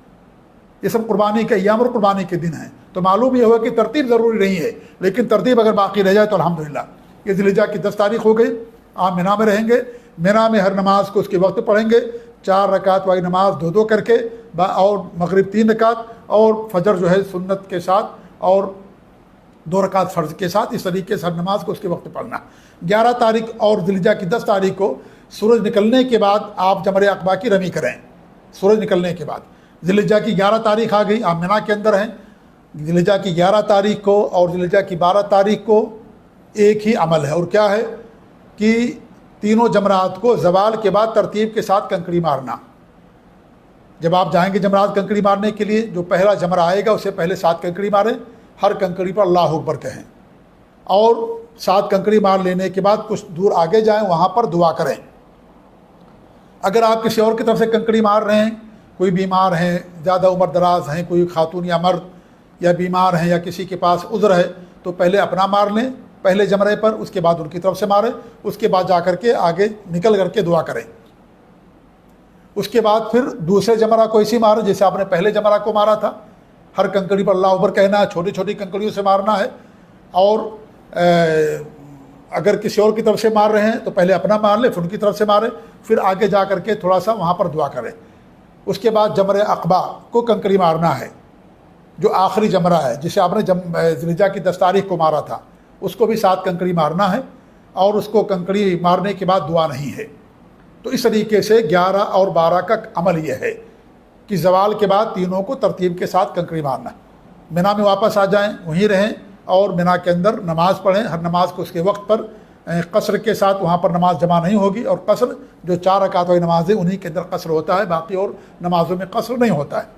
یہ سب قربانی کے ایام اور قربانی کے دن ہیں، تو معلوم یہ ہوا کہ ترتیب ضروری نہیں ہے، لیکن ترتیب اگر باقی رہ جائے تو الحمدللہ۔ یہ ذوالحجہ کی 10 تاریخ ہو گئی، آپ مینا میں رہیں گے، مینا میں ہر نماز کو اس کے وقت پڑھیں گے، 4 رکعت والی نماز 2 کر کے، اور مغرب 3 رکعت، اور فجر جو ہے سنت کے ساتھ، اور 2 رکعت فرض کے ساتھ، اس طریقے سے ہر نماز کو اس کے وقت پڑھنا۔ 11 تاریخ اور ذوالحجہ کی 10 تاریخ کو سورج نکلنے کے بعد آپ جمرہ عقبہ کی رمی کریں، سورج نکلنے کے بعد۔ ذوالحجہ کی 11 تاریخ آ گئی، آپ مینا کے اندر ہیں، ذوالحجہ کی 11 تاریخ کو اور ذوالحجہ کی 12 تاریخ کو ایک ہی عمل ہے، اور کیا ہے کہ تینوں جمرات کو زوال کے بعد ترتیب کے ساتھ کنکڑی مارنا۔ جب آپ جائیں گے جمرات کنکڑی مارنے کے لیے، جو پہلا جمرہ آئے گا اسے پہلے 7 کنکڑی ماریں، ہر کنکڑی پر اللہ اکبر کہیں، اور 7 کنکڑی مار لینے کے بعد کچھ دور آگے جائیں، وہاں پر دعا کریں۔ اگر آپ کسی اور کی طرف سے کنکڑی مار رہے ہیں، کوئی بیمار ہیں، زیادہ عمر دراز ہیں، کوئی خاتون یا مرد یا بیمار ہیں، یا کسی کے پاس عذر ہے، تو پہلے اپنا مار لیں پہلے جمرے پر، اس کے بعد ان کی طرف سے ماریں، اس کے بعد جا کر کے آگے نکل کر کے دعا کریں۔ اس کے بعد پھر دوسرے جمرہ کو اسی ماریں جیسے آپ نے پہلے جمرہ کو مارا تھا، ہر کنکڑی پر اللہ اکبر کہنا ہے، چھوٹی چھوٹی کنکڑیوں سے مارنا ہے، اور اگر کسی اور کی طرف سے مار رہے ہیں تو پہلے اپنا مار لیں، پھر ان کی طرف سے ماریں، پھر آگے جا کر کے تھوڑا سا وہاں پر دعا کریں۔ اس کے بعد جمرہ عقبہ کو کنکڑی مارنا ہے، جو آخری جمرہ ہے، جسے آپ نے ذوالحجہ کی 10 تاریخ کو مارا تھا، اس کو بھی 7 کنکڑی مارنا ہے، اور اس کو کنکڑی مارنے کے بعد دعا نہیں ہے۔ تو اس طریقے سے 11 اور 12 کا عمل یہ ہے کہ زوال کے بعد تینوں کو ترتیب کے ساتھ کنکری مارنا، منا میں واپس آ جائیں، وہیں رہیں اور منا کے اندر نماز پڑھیں، ہر نماز کو اس کے وقت پر قصر کے ساتھ، وہاں پر نماز جمع نہیں ہوگی، اور قصر جو 4 رکعت والی نماز ہے انہی کے اندر قصر ہوتا ہے، باقی اور نمازوں میں قصر نہیں ہوتا ہے۔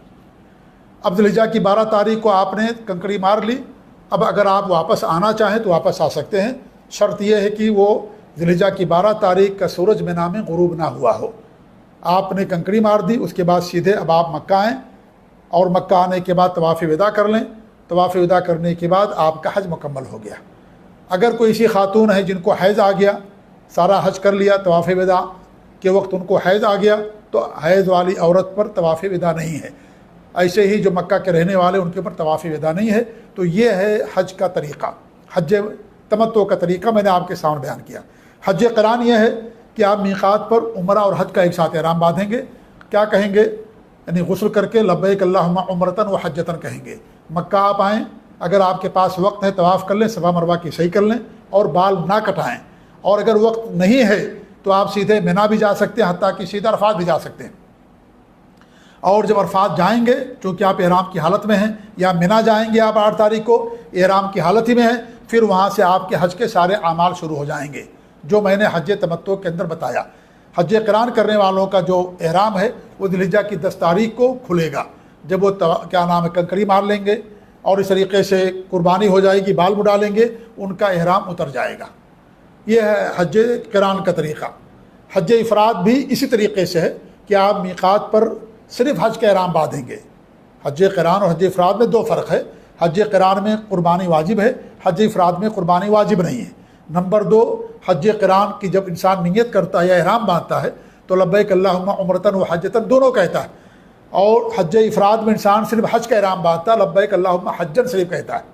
اب ذی الحجہ کی 12 تاریخ کو آپ نے کنکری مار لی، اب اگر آپ واپس آنا چاہیں تو واپس آ سکتے ہیں، شرط یہ ہے کہ وہ ذی الحجہ کی 12 تاریخ کا سورج منا میں غروب نہ ہوا ہو۔ آپ نے کنکری مار دی، اس کے بعد سیدھے اب آپ مکہ آئیں اور مکہ آنے کے بعد طواف وداع کر لیں، طواف وداع کرنے کے بعد آپ کا حج مکمل ہو گیا۔ اگر کوئی ایسی خاتون ہے جن کو حیض آ گیا، سارا حج کر لیا، طواف وداع کے وقت ان کو حیض آ گیا، تو حیض والی عورت پر طواف وداع نہیں ہے۔ ایسے ہی جو مکہ کے رہنے والے ان کے اوپر طواف وداع نہیں ہے۔ تو یہ ہے حج کا طریقہ، حج تمتع کا طریقہ میں نے آپ کے سامنے بیان کیا۔ حج قران یہ ہے کہ آپ میقات پر عمرہ اور حج کا ایک ساتھ احرام باندھیں گے، کیا کہیں گے؟ یعنی غسل کر کے لبیک اللہم عمرتن و حجتن کہیں گے۔ مکہ آپ آئیں، اگر آپ کے پاس وقت ہے طواف کر لیں، صفا مروہ کی صحیح کر لیں اور بال نہ کٹائیں، اور اگر وقت نہیں ہے تو آپ سیدھے منا بھی جا سکتے ہیں، حتیٰ کہ سیدھا عرفات بھی جا سکتے ہیں۔ اور جب عرفات جائیں گے، چونکہ آپ احرام کی حالت میں ہیں، یا منا جائیں گے آپ 8 تاریخ کو احرام کی حالت ہی میں ہیں، پھر وہاں سے آپ کے حج کے سارے اعمال شروع ہو جائیں گے جو میں نے حج تمتع کے اندر بتایا۔ حج قران کرنے والوں کا جو احرام ہے وہ ذی الحجہ کی 10 تاریخ کو کھلے گا، جب وہ کنکری مار لیں گے اور اس طریقے سے قربانی ہو جائے گی، بال مڈا لیں گے، ان کا احرام اتر جائے گا۔ یہ ہے حج قران کا طریقہ۔ حج افراد بھی اسی طریقے سے ہے کہ آپ میقات پر صرف حج کا احرام باندھیں گے۔ حج قران اور حج افراد میں 2 فرق ہے۔ حج قران میں قربانی واجب ہے، حج افراد میں قربانی واجب نہیں ہے۔ نمبر 2، حج قران کی جب انسان نیت کرتا ہے یا احرام باندھتا ہے تو لبیک اللہم عمرتن و حجتن دونوں کہتا ہے، اور حج افراد میں انسان صرف حج کا احرام باندھتا ہے، لبیک اللہم حجن صرف کہتا ہے،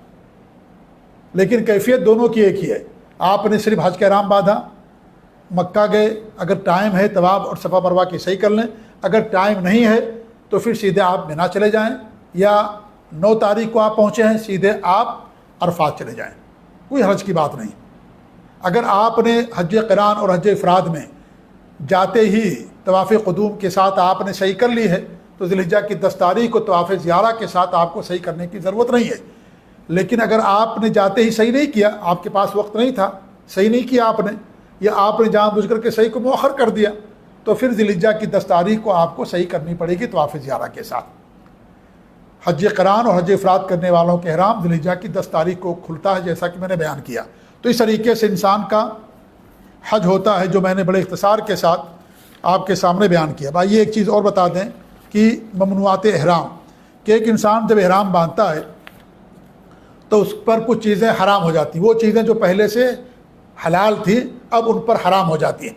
لیکن کیفیت دونوں کی ایک ہی ہے۔ آپ نے صرف حج کا احرام باندھا، مکہ گئے، اگر ٹائم ہے طواف اور صفا مروہ کی صحیح کر لیں، اگر ٹائم نہیں ہے تو پھر سیدھے آپ منا چلے جائیں، یا 9 تاریخ کو آپ پہنچے ہیں سیدھے آپ عرفات چلے جائیں، کوئی حرج کی بات نہیں۔ اگر آپ نے حج قران اور حج افراد میں جاتے ہی طواف قدوم کے ساتھ آپ نے صحیح کر لی ہے تو ذی الحجہ کی 10 تاریخ کو طواف زیارہ کے ساتھ آپ کو صحیح کرنے کی ضرورت نہیں ہے۔ لیکن اگر آپ نے جاتے ہی صحیح نہیں کیا، آپ کے پاس وقت نہیں تھا، صحیح نہیں کیا آپ نے، یا آپ نے جان بوجھ کر کے صحیح کو مؤخر کر دیا، تو پھر ذی الحجہ کی 10 تاریخ کو آپ کو صحیح کرنی پڑے گی طواف زیارہ کے ساتھ۔ حج قران اور حج افراد کرنے والوں کے احرام ذی الحجہ کی 10 تاریخ کو کھلتا ہے، جیسا کہ میں نے بیان کیا۔ تو اس طریقے سے انسان کا حج ہوتا ہے، جو میں نے بڑے اختصار کے ساتھ آپ کے سامنے بیان کیا۔ بھائی یہ ایک چیز اور بتا دیں کہ ممنوعات احرام، کہ ایک انسان جب احرام باندھتا ہے تو اس پر کچھ چیزیں حرام ہو جاتی ہیں، وہ چیزیں جو پہلے سے حلال تھی اب ان پر حرام ہو جاتی ہیں۔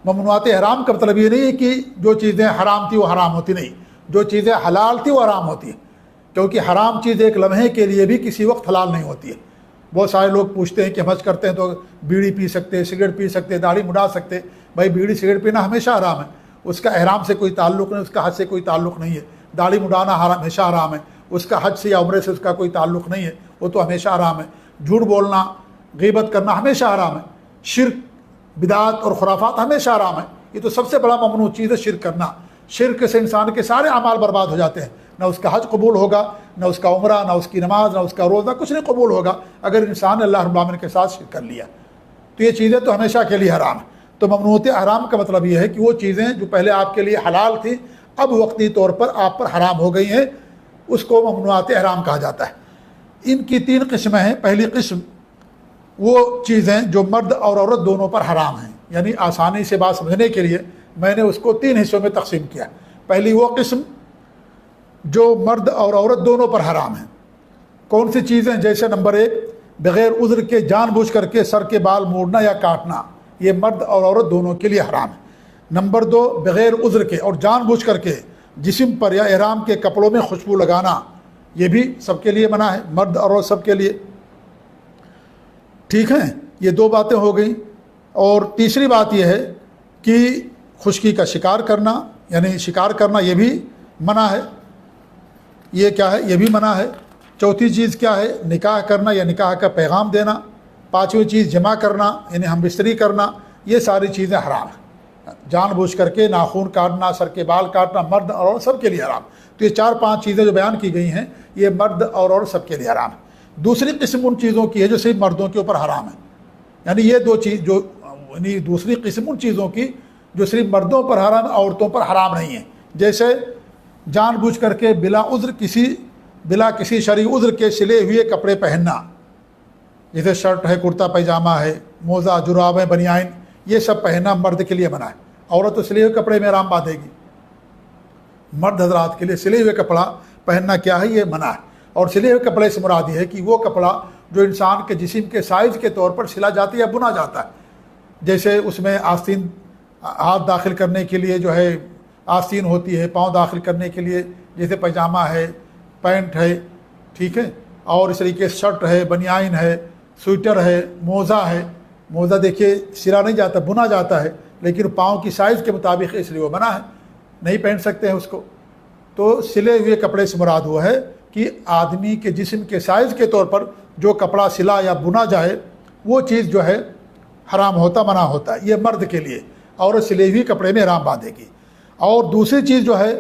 ممنوعات احرام کا مطلب یہ نہیں ہے کہ جو چیزیں حرام تھی وہ حرام ہوتی نہیں، جو چیزیں حلال تھی وہ حرام ہوتی ہیں، کیونکہ حرام چیز ایک لمحے کے لیے بھی کسی وقت حلال نہیں ہوتی ہے۔ بہت سارے لوگ پوچھتے ہیں کہ ہم حج کرتے ہیں تو بیڑی پی سکتے، سگریٹ پی سکتے، داڑھی مڈا سکتے۔ بھائی بیڑی سگریٹ پینا ہمیشہ حرام ہے، اس کا احرام سے کوئی تعلق نہیں، اس کا حج سے کوئی تعلق نہیں ہے۔ داڑھی مڈانا ہمیشہ حرام ہے، اس کا حج سے یا عمرے سے اس کا کوئی تعلق نہیں ہے، وہ تو ہمیشہ حرام ہے۔ جھوٹ بولنا، غیبت کرنا ہمیشہ حرام ہے۔ شرک، بدعات اور خرافات ہمیشہ حرام ہے۔ یہ تو سب سے بڑا ممنوع چیز ہے شرک کرنا۔ شرک سے انسان کے سارے اعمال برباد ہو جاتے ہیں، نہ اس کا حج قبول ہوگا، نہ اس کا عمرہ، نہ اس کی نماز، نہ اس کا روزہ، کچھ نہیں قبول ہوگا اگر انسان اللہ رب العالمین کے ساتھ شرک کر لیا۔ تو یہ چیزیں تو ہمیشہ کے لیے حرام ہیں۔ تو ممنوعات احرام کا مطلب یہ ہے کہ وہ چیزیں جو پہلے آپ کے لیے حلال تھیں اب وقتی طور پر آپ پر حرام ہو گئی ہیں، اس کو ممنوعات احرام کہا جاتا ہے۔ ان کی 3 قسمیں ہیں۔ پہلی قسم وہ چیزیں جو مرد اور عورت دونوں پر حرام ہیں، یعنی آسانی سے بات سمجھنے کے لیے میں نے اس کو 3 حصوں میں تقسیم کیا۔ پہلی وہ قسم جو مرد اور عورت دونوں پر حرام ہیں۔ کون سی چیزیں؟ جیسے نمبر 1، بغیر عذر کے جان بوجھ کر کے سر کے بال موڑنا یا کاٹنا، یہ مرد اور عورت دونوں کے لیے حرام ہے۔ نمبر 2، بغیر عذر کے اور جان بوجھ کر کے جسم پر یا احرام کے کپڑوں میں خوشبو لگانا، یہ بھی سب کے لیے منع ہے، مرد اور عورت سب کے لیے۔ ٹھیک ہے، یہ 2 باتیں ہو گئیں۔ اور تیسری بات یہ ہے کہ خشکی کا شکار کرنا، یعنی شکار کرنا یہ بھی منع ہے۔ یہ کیا ہے؟ یہ بھی منع ہے۔ چوتھی چیز کیا ہے؟ نکاح کرنا یا نکاح کا پیغام دینا۔ 5ویں چیز جمع کرنا، یعنی ہم بستری کرنا، یہ ساری چیزیں حرام ہیں۔ جان بوجھ کر کے ناخن کاٹنا، سر کے بال کاٹنا مرد اور عورت سب کے لیے حرام۔ تو یہ 4-5 چیزیں جو بیان کی گئی ہیں یہ مرد اور عورت سب کے لیے حرام ہے۔ دوسری قسم ان چیزوں کی ہے جو صرف مردوں کے اوپر حرام ہے، یعنی یہ 2 چیز جو یعنی دوسری قسم ان چیزوں کی جو صرف مردوں پر حرام ہے، عورتوں پر حرام نہیں ہے، جیسے جان بوجھ کر کے بلا کسی شرعی عذر کے سلے ہوئے کپڑے پہننا، جیسے شرٹ ہے، کرتا پیجامہ ہے، موزہ، جرابیں، بنیان، یہ سب پہننا مرد کے لیے منع ہے۔ عورت تو سلے ہوئے کپڑے میں حرام باندھے گی، مرد حضرات کے لیے سلے ہوئے کپڑا پہننا کیا ہے، یہ منع ہے۔ اور سلے ہوئے کپڑے سے مراد یہ ہے کہ وہ کپڑا جو انسان کے جسم کے سائز کے طور پر سلا جاتا ہے یا بنا جاتا ہے، جیسے اس میں آستین ہاتھ داخل کرنے کے لیے جو ہے آستین ہوتی ہے، پاؤں داخل کرنے کے لیے جیسے پیجامہ ہے، پینٹ ہے، ٹھیک ہے، اور اس طریقے سے شرٹ ہے، بنیان ہے، سویٹر ہے، موزہ ہے۔ موزہ دیکھیے سلا نہیں جاتا، بنا جاتا ہے، لیکن پاؤں کی سائز کے مطابق اس لیے وہ منع ہے، نہیں پہن سکتے ہیں اس کو۔ تو سلے ہوئے کپڑے سے مراد ہوا ہے کہ آدمی کے جسم کے سائز کے طور پر جو کپڑا سلا یا بنا جائے وہ چیز جو ہے حرام ہوتا، منع ہوتا ہے، یہ مرد کے لیے۔ عورت سلے ہوئے کپڑے میں حرام باندھے گی۔ اور دوسری چیز جو ہے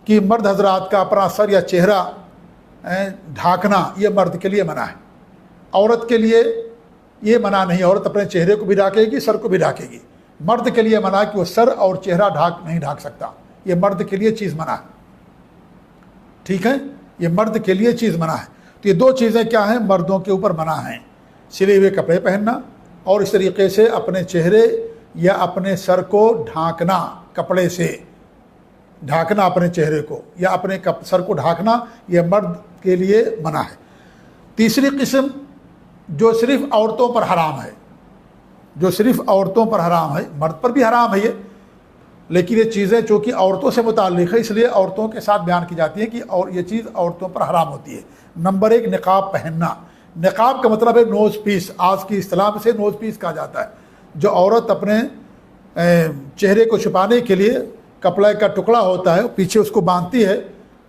کہ مرد حضرات کا اپنا سر یا چہرہ ڈھانکنا، یہ مرد کے لیے منع ہے، عورت کے لیے یہ منع نہیں۔ عورت اپنے چہرے کو بھی ڈھانکے گی، سر کو بھی ڈھانکے گی۔ مرد کے لیے منع کہ وہ سر اور چہرہ نہیں ڈھانک سکتا، یہ مرد کے لیے چیز منع ہے، ٹھیک ہے، یہ مرد کے لیے چیز منع ہے۔ تو یہ 2 چیزیں کیا ہیں، مردوں کے اوپر منع ہیں، سلے ہوئے کپڑے پہننا اور اس طریقے سے اپنے چہرے یا اپنے سر کو ڈھانکنا، کپڑے سے ڈھانکنا اپنے چہرے کو یا اپنے سر کو ڈھانکنا، یہ مرد کے لیے منع ہے۔ تیسری قسم جو صرف عورتوں پر حرام ہے، جو صرف عورتوں پر حرام ہے، مرد پر بھی حرام ہے یہ، لیکن یہ چیزیں چونکہ عورتوں سے متعلق ہے اس لیے عورتوں کے ساتھ بیان کی جاتی ہے کہ اور یہ چیز عورتوں پر حرام ہوتی ہے۔ نمبر 1 نقاب پہننا۔ نقاب کا مطلب ہے نوز پیس، آج کی اصطلاح سے نوز پیس کہا جاتا ہے، جو عورت اپنے چہرے کو چھپانے کے لیے کپڑے کا ٹکڑا ہوتا ہے، پیچھے اس کو باندھتی ہے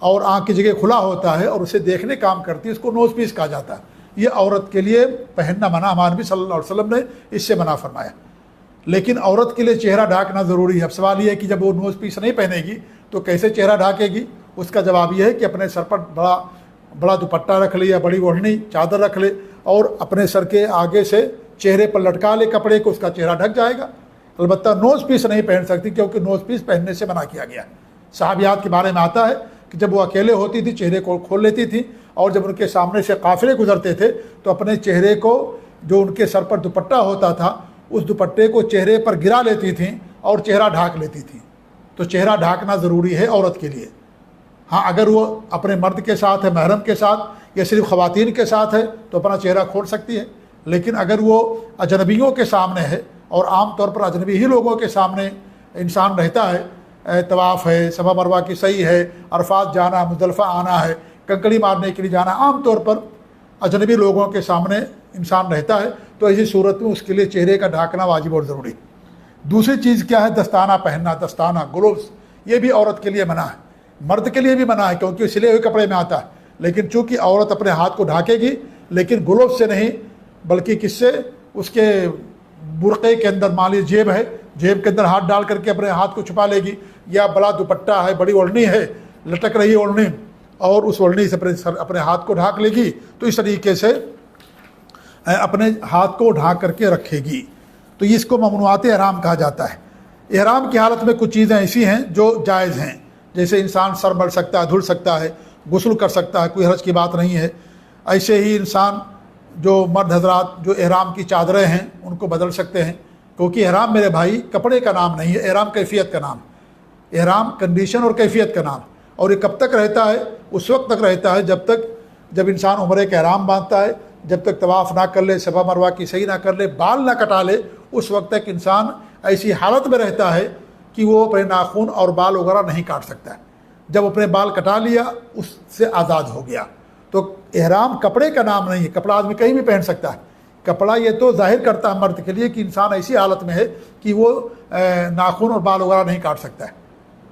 اور آنکھ کی جگہ کھلا ہوتا ہے اور اسے دیکھنے کام کرتی ہے، اس کو نوز پیس کہا جاتا ہے۔ یہ عورت کے لیے پہننا منع، ہمارے نبی صلی اللہ علیہ وسلم نے اس سے منع فرمایا۔ لیکن عورت کے لیے چہرہ ڈھانکنا ضروری ہے۔ اب سوال یہ ہے کہ جب وہ نوز پیس نہیں پہنے گی تو کیسے چہرہ ڈھانکے گی؟ اس کا جواب یہ ہے کہ اپنے سر پر بڑا دوپٹہ رکھ لے یا بڑی اوڑھنی چادر رکھ لے اور اپنے سر کے آگے سے چہرے پر لٹکا لے کپڑے کو، اس کا چہرہ ڈھک جائے گا۔ البتہ نوز پیس نہیں پہن سکتی کیونکہ نوز پیس پہننے سے منع کیا گیا ہے۔ صحابیات کے بارے میں آتا ہے کہ جب وہ اکیلے ہوتی تھی چہرے کو کھول لیتی تھی، اور جب ان کے سامنے سے قافلے گزرتے تھے تو اپنے چہرے کو، جو ان کے سر پر دوپٹہ ہوتا تھا، اس دوپٹے کو چہرے پر گرا لیتی تھیں اور چہرہ ڈھانک لیتی تھیں۔ تو چہرہ ڈھانکنا ضروری ہے عورت کے لیے۔ ہاں اگر وہ اپنے مرد کے ساتھ ہے، محرم کے ساتھ، یا صرف خواتین کے ساتھ ہے تو اپنا چہرہ کھول سکتی ہے، لیکن اگر وہ اجنبیوں کے سامنے ہے، اور عام طور پر اجنبی ہی لوگوں کے سامنے انسان رہتا ہے، طواف ہے، صفا مروہ کی سعی ہے، عرفات جانا، مزدلفہ آنا ہے، کنکڑی مارنے کے لیے جانا، عام طور پر اجنبی لوگوں کے سامنے انسان رہتا ہے، تو ایسی صورت میں اس کے لیے چہرے کا ڈھانکنا واجب اور ضروری۔ دوسری چیز کیا ہے؟ دستانہ پہننا، دستانہ، گلوز، یہ بھی عورت کے لیے منع ہے، مرد کے لیے بھی منع ہے کیونکہ سلے ہوئے کپڑے میں آتا ہے، لیکن چونکہ عورت اپنے ہاتھ کو ڈھانکے گی، لیکن گلوز سے نہیں، بلکہ کس سے؟ اس کے برقعے کے اندر، مان لی جیب ہے، جیب کے اندر ہاتھ ڈال کر کے اپنے ہاتھ کو چھپا لے گی، یا بڑا دوپٹہ ہے، بڑی اوڑھنی ہے، لٹک رہی اوڑھنی، اور اس اوڑھنی سے اپنے ہاتھ کو ڈھانک لے گی، تو اس طریقے سے اپنے ہاتھ کو ڈھانک کر کے رکھے گی۔ تو اس کو ممنوعات احرام کہا جاتا ہے۔ احرام کی حالت میں کچھ چیزیں ایسی ہیں جو جائز ہیں، جیسے انسان سر مل سکتا ہے، دھل سکتا ہے، غسل کر سکتا ہے، کوئی حرج کی بات نہیں ہے۔ ایسے ہی انسان جو مرد حضرات جو احرام کی چادریں ہیں ان کو بدل سکتے ہیں، کیونکہ احرام میرے بھائی کپڑے کا نام نہیں ہے، احرام کیفیت کا نام ہے۔ احرام کنڈیشن اور کیفیت کا نام، اور یہ کب تک رہتا ہے؟ اس وقت تک رہتا ہے جب انسان عمرے کا احرام باندھتا ہے، جب تک طواف نہ کر لے، صفا مروہ کی سعی نہ کر لے، بال نہ کٹا لے، اس وقت تک انسان ایسی حالت میں رہتا ہے کہ وہ اپنے ناخن اور بال وغیرہ نہیں کاٹ سکتا ہے۔ جب اپنے بال کٹا لیا اس سے آزاد ہو گیا۔ تو احرام کپڑے کا نام نہیں ہے، کپڑا آدمی کہیں بھی پہن سکتا ہے۔ کپڑا یہ تو ظاہر کرتا ہے مرد کے لیے کہ انسان ایسی حالت میں ہے کہ وہ ناخن اور بال وغیرہ نہیں کاٹ سکتا ہے،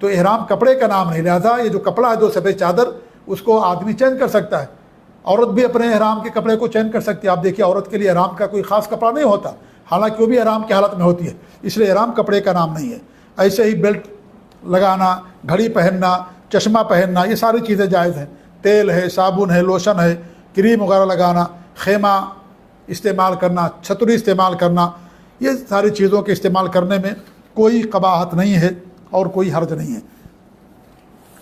تو احرام کپڑے کا نام نہیں۔ لہٰذا یہ جو کپڑا ہے، جو سفید چادر، اس کو آدمی چینج کر سکتا ہے۔ عورت بھی اپنے احرام کے کپڑے کو چینج کر سکتی ہے۔ آپ دیکھیے عورت کے لیے احرام کا کوئی خاص کپڑا نہیں ہوتا، حالانکہ وہ بھی احرام کی حالت میں ہوتی ہے، اس لیے احرام کپڑے کا نام نہیں ہے۔ ایسے ہی بیلٹ لگانا، گھڑی پہننا، چشمہ پہننا، یہ ساری چیزیں جائز ہیں۔ تیل ہے، صابن ہے، لوشن ہے، کریم وغیرہ لگانا، خیمہ استعمال کرنا، چھتری استعمال کرنا، یہ ساری چیزوں کے استعمال کرنے میں کوئی قباحت نہیں ہے اور کوئی حرج نہیں ہے۔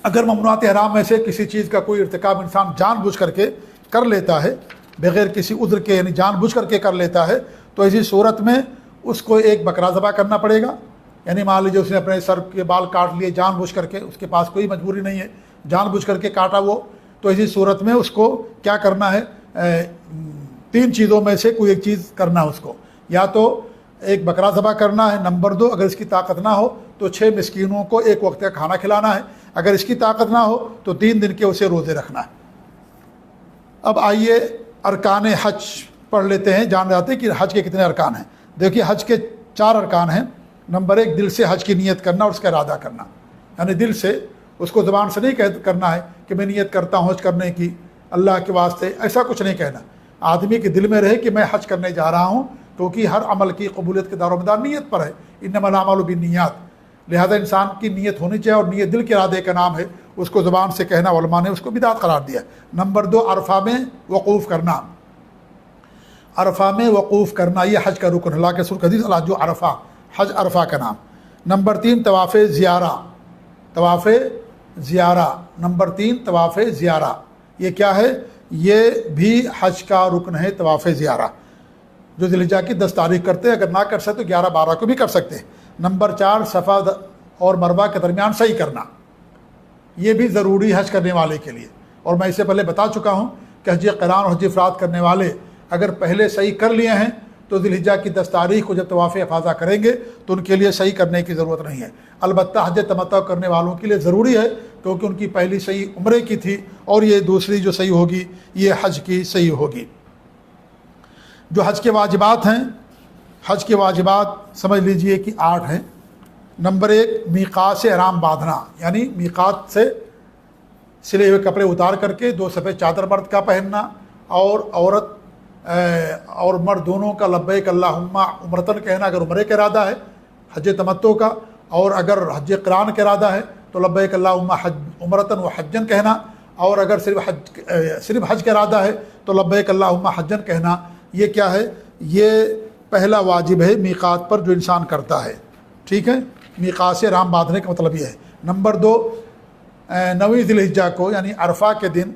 اگر ممنوعات احرام میں سے کسی چیز کا کوئی ارتکاب انسان جان بوجھ کر کے کر لیتا ہے، بغیر کسی عذر کے، یعنی جان بوجھ کر کے کر لیتا ہے، تو ایسی صورت میں اس کو ایک بکرا ذبح کرنا پڑے گا۔ یعنی مان لیجیے اس نے اپنے سر کے بال کاٹ لیے جان بوجھ کر کے، اس کے پاس کوئی مجبوری نہیں ہے، جان بوجھ کر کے کاٹا وہ، تو ایسی صورت میں اس کو کیا کرنا ہے؟ 3 چیزوں میں سے کوئی ایک چیز کرنا ہے اس کو، یا تو ایک بکرا ذبح کرنا ہے، نمبر 2 اگر اس کی طاقت نہ ہو تو 6 مسکینوں کو ایک وقت کا کھانا کھلانا ہے، اگر اس کی طاقت نہ ہو تو 3 دن کے اسے روزے رکھنا ہے۔ اب آئیے ارکان حج پڑھ لیتے ہیں، جان جاتے ہیں کہ حج کے کتنے ارکان ہیں۔ دیکھیے حج کے 4 ارکان ہیں۔ نمبر 1 دل سے حج کی نیت کرنا اور اس کا ارادہ کرنا، یعنی دل سے، اس کو زبان سے نہیں کرنا ہے کہ میں نیت کرتا ہوں حج کرنے کی اللہ کے واسطے، ایسا کچھ نہیں کہنا۔ آدمی کے دل میں رہے کہ میں حج کرنے جا رہا ہوں، کیونکہ ہر عمل کی قبولیت کے دار و مدار نیت پر ہے، انما الاعمال بالنیات، لہذا انسان کی نیت ہونی چاہیے، اور نیت دل کے ارادے کا نام ہے، اس کو زبان سے کہنا علماء نے اس کو بدعت قرار دیا۔ نمبر 2 عرفہ میں وقوف کرنا، عرفہ میں وقوف کرنا یہ حج کا رکن، اللہ کے رسول کا حدیث الحج عرفہ، حج عرفہ کا نام۔ نمبر 3 طواف زیارہ، طواف زیارہ، نمبر 3 طواف زیارہ، یہ کیا ہے؟ یہ بھی حج کا رکن ہے، طواف زیارہ، جو ذی الحجہ کی 10 تاریخ کرتے ہیں، اگر نہ کر سکتے تو 11 12 کو بھی کر سکتے ہیں۔ نمبر 4 صفا اور مروہ کے درمیان صحیح کرنا، یہ بھی ضروری حج کرنے والے کے لیے، اور میں اس سے پہلے بتا چکا ہوں کہ حج قران اور حج افراد کرنے والے اگر پہلے صحیح کر لیے ہیں تو ذی الحجہ کی 10 تاریخ کو جب طواف افاضہ کریں گے تو ان کے لیے صحیح کرنے کی ضرورت نہیں ہے۔ البتہ حج تمتع کرنے والوں کے لیے ضروری ہے، کیونکہ ان کی پہلی صحیح عمرے کی تھی، اور یہ دوسری جو صحیح ہوگی یہ حج کی صحیح ہوگی۔ جو حج کے واجبات ہیں، حج کے واجبات سمجھ لیجئے کہ 8 ہیں۔ نمبر 1 میقات سے احرام باندھنا، یعنی میقات سے سلے ہوئے کپڑے اتار کر کے 2 سفید چادر مرد کا پہننا، اور عورت اور مرد دونوں کا لبیک اللہم عمرتن کہنا اگر عمرے کا ارادہ ہے حج تمتع کا، اور اگر حج قران کا ارادہ ہے تو لبیک اللہم عمرتن و حجن کہنا، اور اگر صرف حج کا ارادہ ہے تو لبیک اللہم حجن کہنا۔ یہ کیا ہے؟ یہ پہلا واجب ہے میقات پر جو انسان کرتا ہے، ٹھیک ہے؟ میقات سے احرام باندھنے کا مطلب یہ ہے۔ نمبر 2 9 ذی الحجہ کو یعنی عرفہ کے دن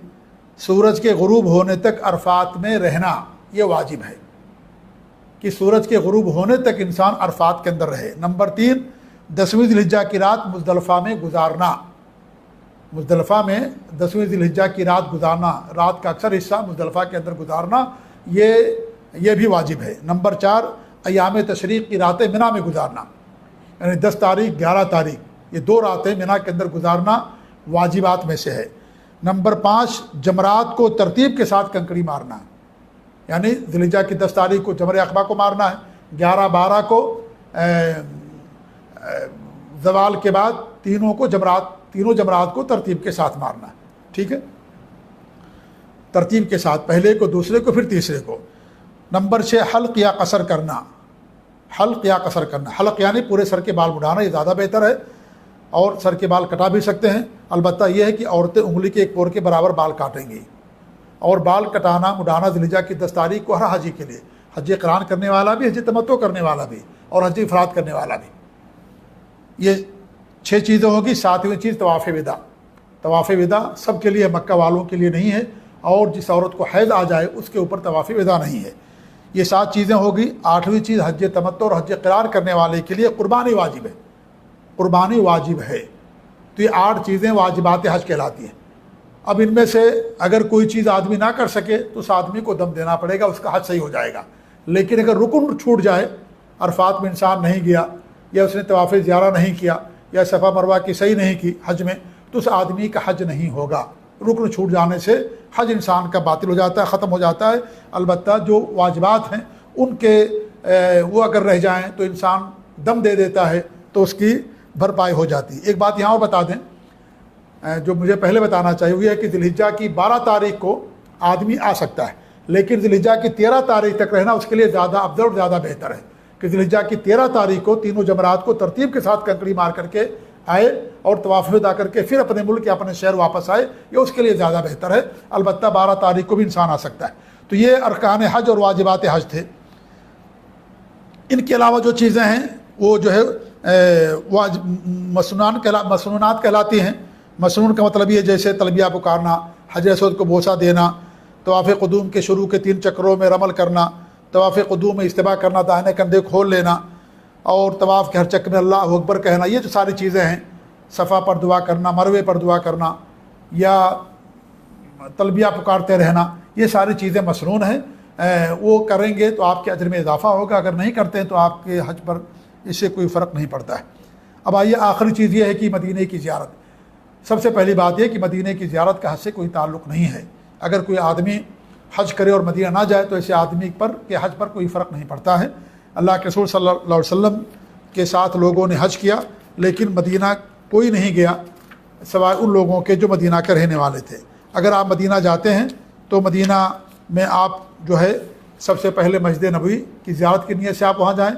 سورج کے غروب ہونے تک عرفات میں رہنا، یہ واجب ہے کہ سورج کے غروب ہونے تک انسان عرفات کے اندر رہے۔ نمبر 3 10ویں ذی الحجہ کی رات مزدلفہ میں گزارنا، مزدلفہ میں 10ویں ذی الحجہ کی رات گزارنا، رات کا اکثر حصہ مزدلفہ کے اندر گزارنا، یہ بھی واجب ہے۔ نمبر 4 ایام تشریق کی راتیں منا میں گزارنا، یعنی 10 تاریخ 11 تاریخ یہ 2 راتیں منا کے اندر گزارنا واجبات میں سے ہے۔ نمبر 5 جمرات کو ترتیب کے ساتھ کنکری مارنا، یعنی ذی الحجہ کی 10 تاریخ کو جمرہ عقبہ کو مارنا ہے، 11 12 کو زوال کے بعد تینوں جمرات کو ترتیب کے ساتھ مارنا ہے، ٹھیک ہے؟ ترتیب کے ساتھ، پہلے کو، دوسرے کو، پھر تیسرے کو۔ نمبر 6 حلق یا قصر کرنا، حلق یا قصر کرنا، حلق یعنی پورے سر کے بال مڈانا، یہ زیادہ بہتر ہے، اور سر کے بال کٹا بھی سکتے ہیں، البتہ یہ ہے کہ عورتیں انگلی کے ایک پور کے برابر بال کاٹیں گی، اور بال کٹانا مڈانا ذی الحجہ کی 10 تاریخ کو ہر حاجی کے لیے، حج قران کرنے والا بھی، حج تمتع کرنے والا بھی، اور حج افراد کرنے والا بھی، یہ 6 چیزیں ہوگی۔ 7ویں چیز طواف وداع، طواف وداع سب کے لیے، مکہ والوں کے لیے نہیں ہے، اور جس عورت کو حیض آ جائے اس کے اوپر طواف وداع نہیں ہے۔ یہ 7 چیزیں ہوگی۔ 8ویں چیز حج تمتع اور حج قران کرنے والے کے لیے قربانی واجب ہے، قربانی واجب ہے۔ تو یہ 8 چیزیں واجبات حج کہلاتی ہیں۔ اب ان میں سے اگر کوئی چیز آدمی نہ کر سکے تو اس آدمی کو دم دینا پڑے گا، اس کا حج صحیح ہو جائے گا۔ لیکن اگر رکن چھوٹ جائے، عرفات میں انسان نہیں گیا، یا اس نے طواف زیارہ نہیں کیا، یا صفا مروہ کی صحیح نہیں کی حج میں، تو اس آدمی کا حج نہیں ہوگا۔ رکن چھوٹ جانے سے حج انسان کا باطل ہو جاتا ہے، ختم ہو جاتا ہے۔ البتہ جو واجبات ہیں ان کے وہ اگر رہ جائیں تو انسان دم دے دیتا ہے تو اس کی بھرپائی ہو جاتی ہے۔ ایک بات یہاں اور بتا دیں جو مجھے پہلے بتانا چاہیے، وہ یہ ہے کہ ذی الحجہ کی 12 تاریخ کو آدمی آ سکتا ہے، لیکن ذی الحجہ کی 13 تاریخ تک رہنا اس کے لیے زیادہ افضل اور زیادہ بہتر ہے، کہ ذوالحجہ کی 13 تاریخ کو تینوں جمرات کو ترتیب کے ساتھ کنکڑی مار کر کے آئے اور طواف ادا کر کے پھر اپنے ملک یا اپنے شہر واپس آئے، یہ اس کے لیے زیادہ بہتر ہے۔ البتہ 12 تاریخ کو بھی انسان آ سکتا ہے۔ تو یہ ارکان حج اور واجبات حج تھے۔ ان کے علاوہ جو چیزیں ہیں وہ جو ہے مسنونات کہلاتی ہیں۔ مسنون کا مطلب یہ جیسے تلبیہ پکارنا، حجر اسود کو بوسہ دینا، طواف قدوم کے شروع کے 3 چکروں میں رمل کرنا، طواف قدوم میں استباء کرنا، داہنے کندھے کھول لینا، اور طواف کے ہر چکر میں اللہ اکبر کہنا، یہ جو ساری چیزیں ہیں، صفا پر دعا کرنا، مروے پر دعا کرنا یا تلبیہ پکارتے رہنا، یہ ساری چیزیں مسنون ہیں۔ وہ کریں گے تو آپ کے اجر میں اضافہ ہوگا، اگر نہیں کرتے ہیں تو آپ کے حج پر اس سے کوئی فرق نہیں پڑتا ہے۔ اب آئیے آخری چیز یہ ہے کہ مدینہ کی زیارت۔ سب سے پہلی بات یہ کہ مدینہ کی زیارت کا حج سے کوئی تعلق نہیں ہے۔ اگر کوئی آدمی حج کرے اور مدینہ نہ جائے تو ایسے آدمی پر کہ حج پر کوئی فرق نہیں پڑتا ہے۔ اللہ کے رسول صلی اللہ علیہ وسلم کے ساتھ لوگوں نے حج کیا، لیکن مدینہ کوئی نہیں گیا سوائے ان لوگوں کے جو مدینہ کے رہنے والے تھے۔ اگر آپ مدینہ جاتے ہیں تو مدینہ میں آپ جو ہے سب سے پہلے مسجد نبوی کی زیارت کی نیت سے آپ وہاں جائیں،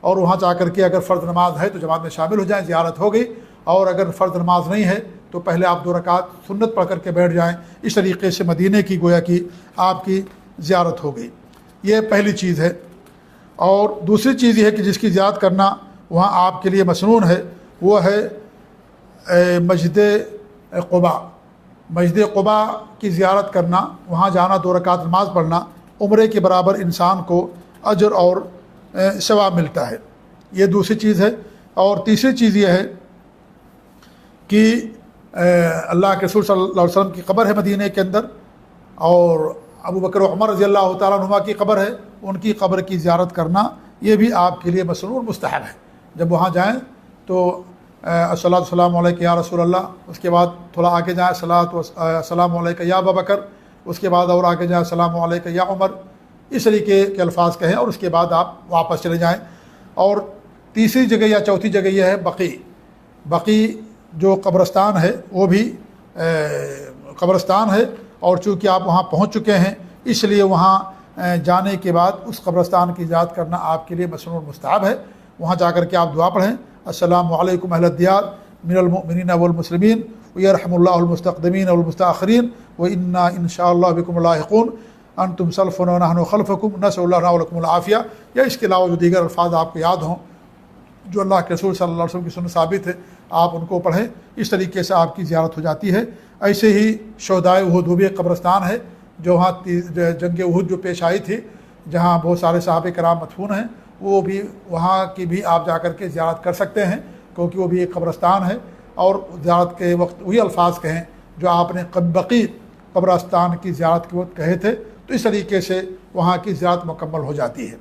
اور وہاں جا کر کے اگر فرض نماز ہے تو جماعت میں شامل ہو جائیں، زیارت ہو گئی، اور اگر فرض نماز نہیں ہے تو پہلے آپ 2 رکعت سنت پڑھ کر کے بیٹھ جائیں۔ اس طریقے سے مدینہ کی گویا کہ آپ کی زیارت ہو گئی۔ یہ پہلی چیز ہے۔ اور دوسری چیز یہ ہے کہ جس کی زیارت کرنا وہاں آپ کے لیے مسنون ہے، وہ ہے مسجد قباء۔ مسجد قباء کی زیارت کرنا، وہاں جانا، 2 رکعت نماز پڑھنا، عمرے کے برابر انسان کو اجر اور ثواب ملتا ہے۔ یہ دوسری چیز ہے۔ اور تیسری چیز یہ ہے کہ اللہ کے رسول صلی اللہ علیہ وسلم کی قبر ہے مدینہ کے اندر، اور ابو بکر و عمر رضی اللہ تعالیٰ عنہما کی قبر ہے، ان کی قبر کی زیارت کرنا یہ بھی آپ کے لیے مسنون مستحب ہے۔ جب وہاں جائیں تو الصلاۃ والسلام علیک یا رسول اللہ، اس کے بعد تھوڑا آگے جائیں السلام علیک یا ابا بکر، اس کے بعد اور آگے جائیں السلام علیک یا عمر، اس طریقے کے الفاظ کہیں، اور اس کے بعد آپ واپس چلے جائیں۔ اور تیسری جگہ یا چوتھی جگہ یہ ہے بقیع جو قبرستان ہے، وہ بھی قبرستان ہے، اور چونکہ آپ وہاں پہنچ چکے ہیں اس لیے وہاں جانے کے بعد اس قبرستان کی زیارت کرنا آپ کے لیے مسنون مستحب ہے۔ وہاں جا کر کے آپ دعا پڑھیں، السلام علیکم اہل الدیار من المؤمنین والمسلمین ویرحم اللہ المستقدمین والمستاخرین وانا ان شاء اللہ بکم لاحقون انتم سلفنا ونحن خلفکم نسأل اللہ لنا ولکم العافیہ، یا اس کے علاوہ جو دیگر الفاظ آپ کو یاد ہوں جو اللہ کے رسول صلی اللہ علیہ وسلم کی سنت ثابت ہے، آپ ان کو پڑھیں۔ اس طریقے سے آپ کی زیارت ہو جاتی ہے۔ ایسے ہی شہدائے احد وہ بھی ایک قبرستان ہے جو وہاں جنگ احد جو پیش آئی تھی، جہاں بہت سارے صحابہ کرام مدفون ہیں، وہ بھی وہاں کی بھی آپ جا کر کے زیارت کر سکتے ہیں، کیونکہ وہ بھی ایک قبرستان ہے۔ اور زیارت کے وقت وہی الفاظ کہیں جو آپ نے بقیع قبرستان کی زیارت کے وقت کہے تھے، تو اس طریقے سے وہاں کی زیارت مکمل ہو جاتی ہے۔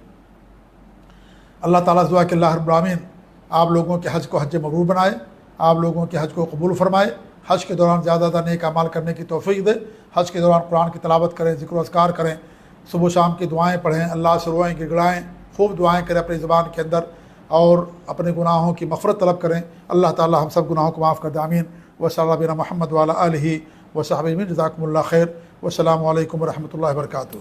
اللہ تعالیٰ دعا کہ اللہ رب العالمین آپ لوگوں کے حج کو حج مبرور بنائے، آپ لوگوں کے حج کو قبول فرمائے، حج کے دوران زیادہ زیادہ نیک اعمال کرنے کی توفیق دے، حج کے دوران قرآن کی تلاوت کریں، ذکر و اذکار کریں، صبح و شام کی دعائیں پڑھیں، اللہ سے روئیں گڑگڑائیں، خوب دعائیں کریں اپنی زبان کے اندر، اور اپنے گناہوں کی مغفرت طلب کریں۔ اللہ تعالی ہم سب گناہوں کو معاف کر دے، آمین۔ وصلی اللہ بنا محمد وعلی آلہ وصحبہ اجمعین، جزاکم اللہ خیر، والسلام علیکم ورحمۃ اللہ وبرکاتہ۔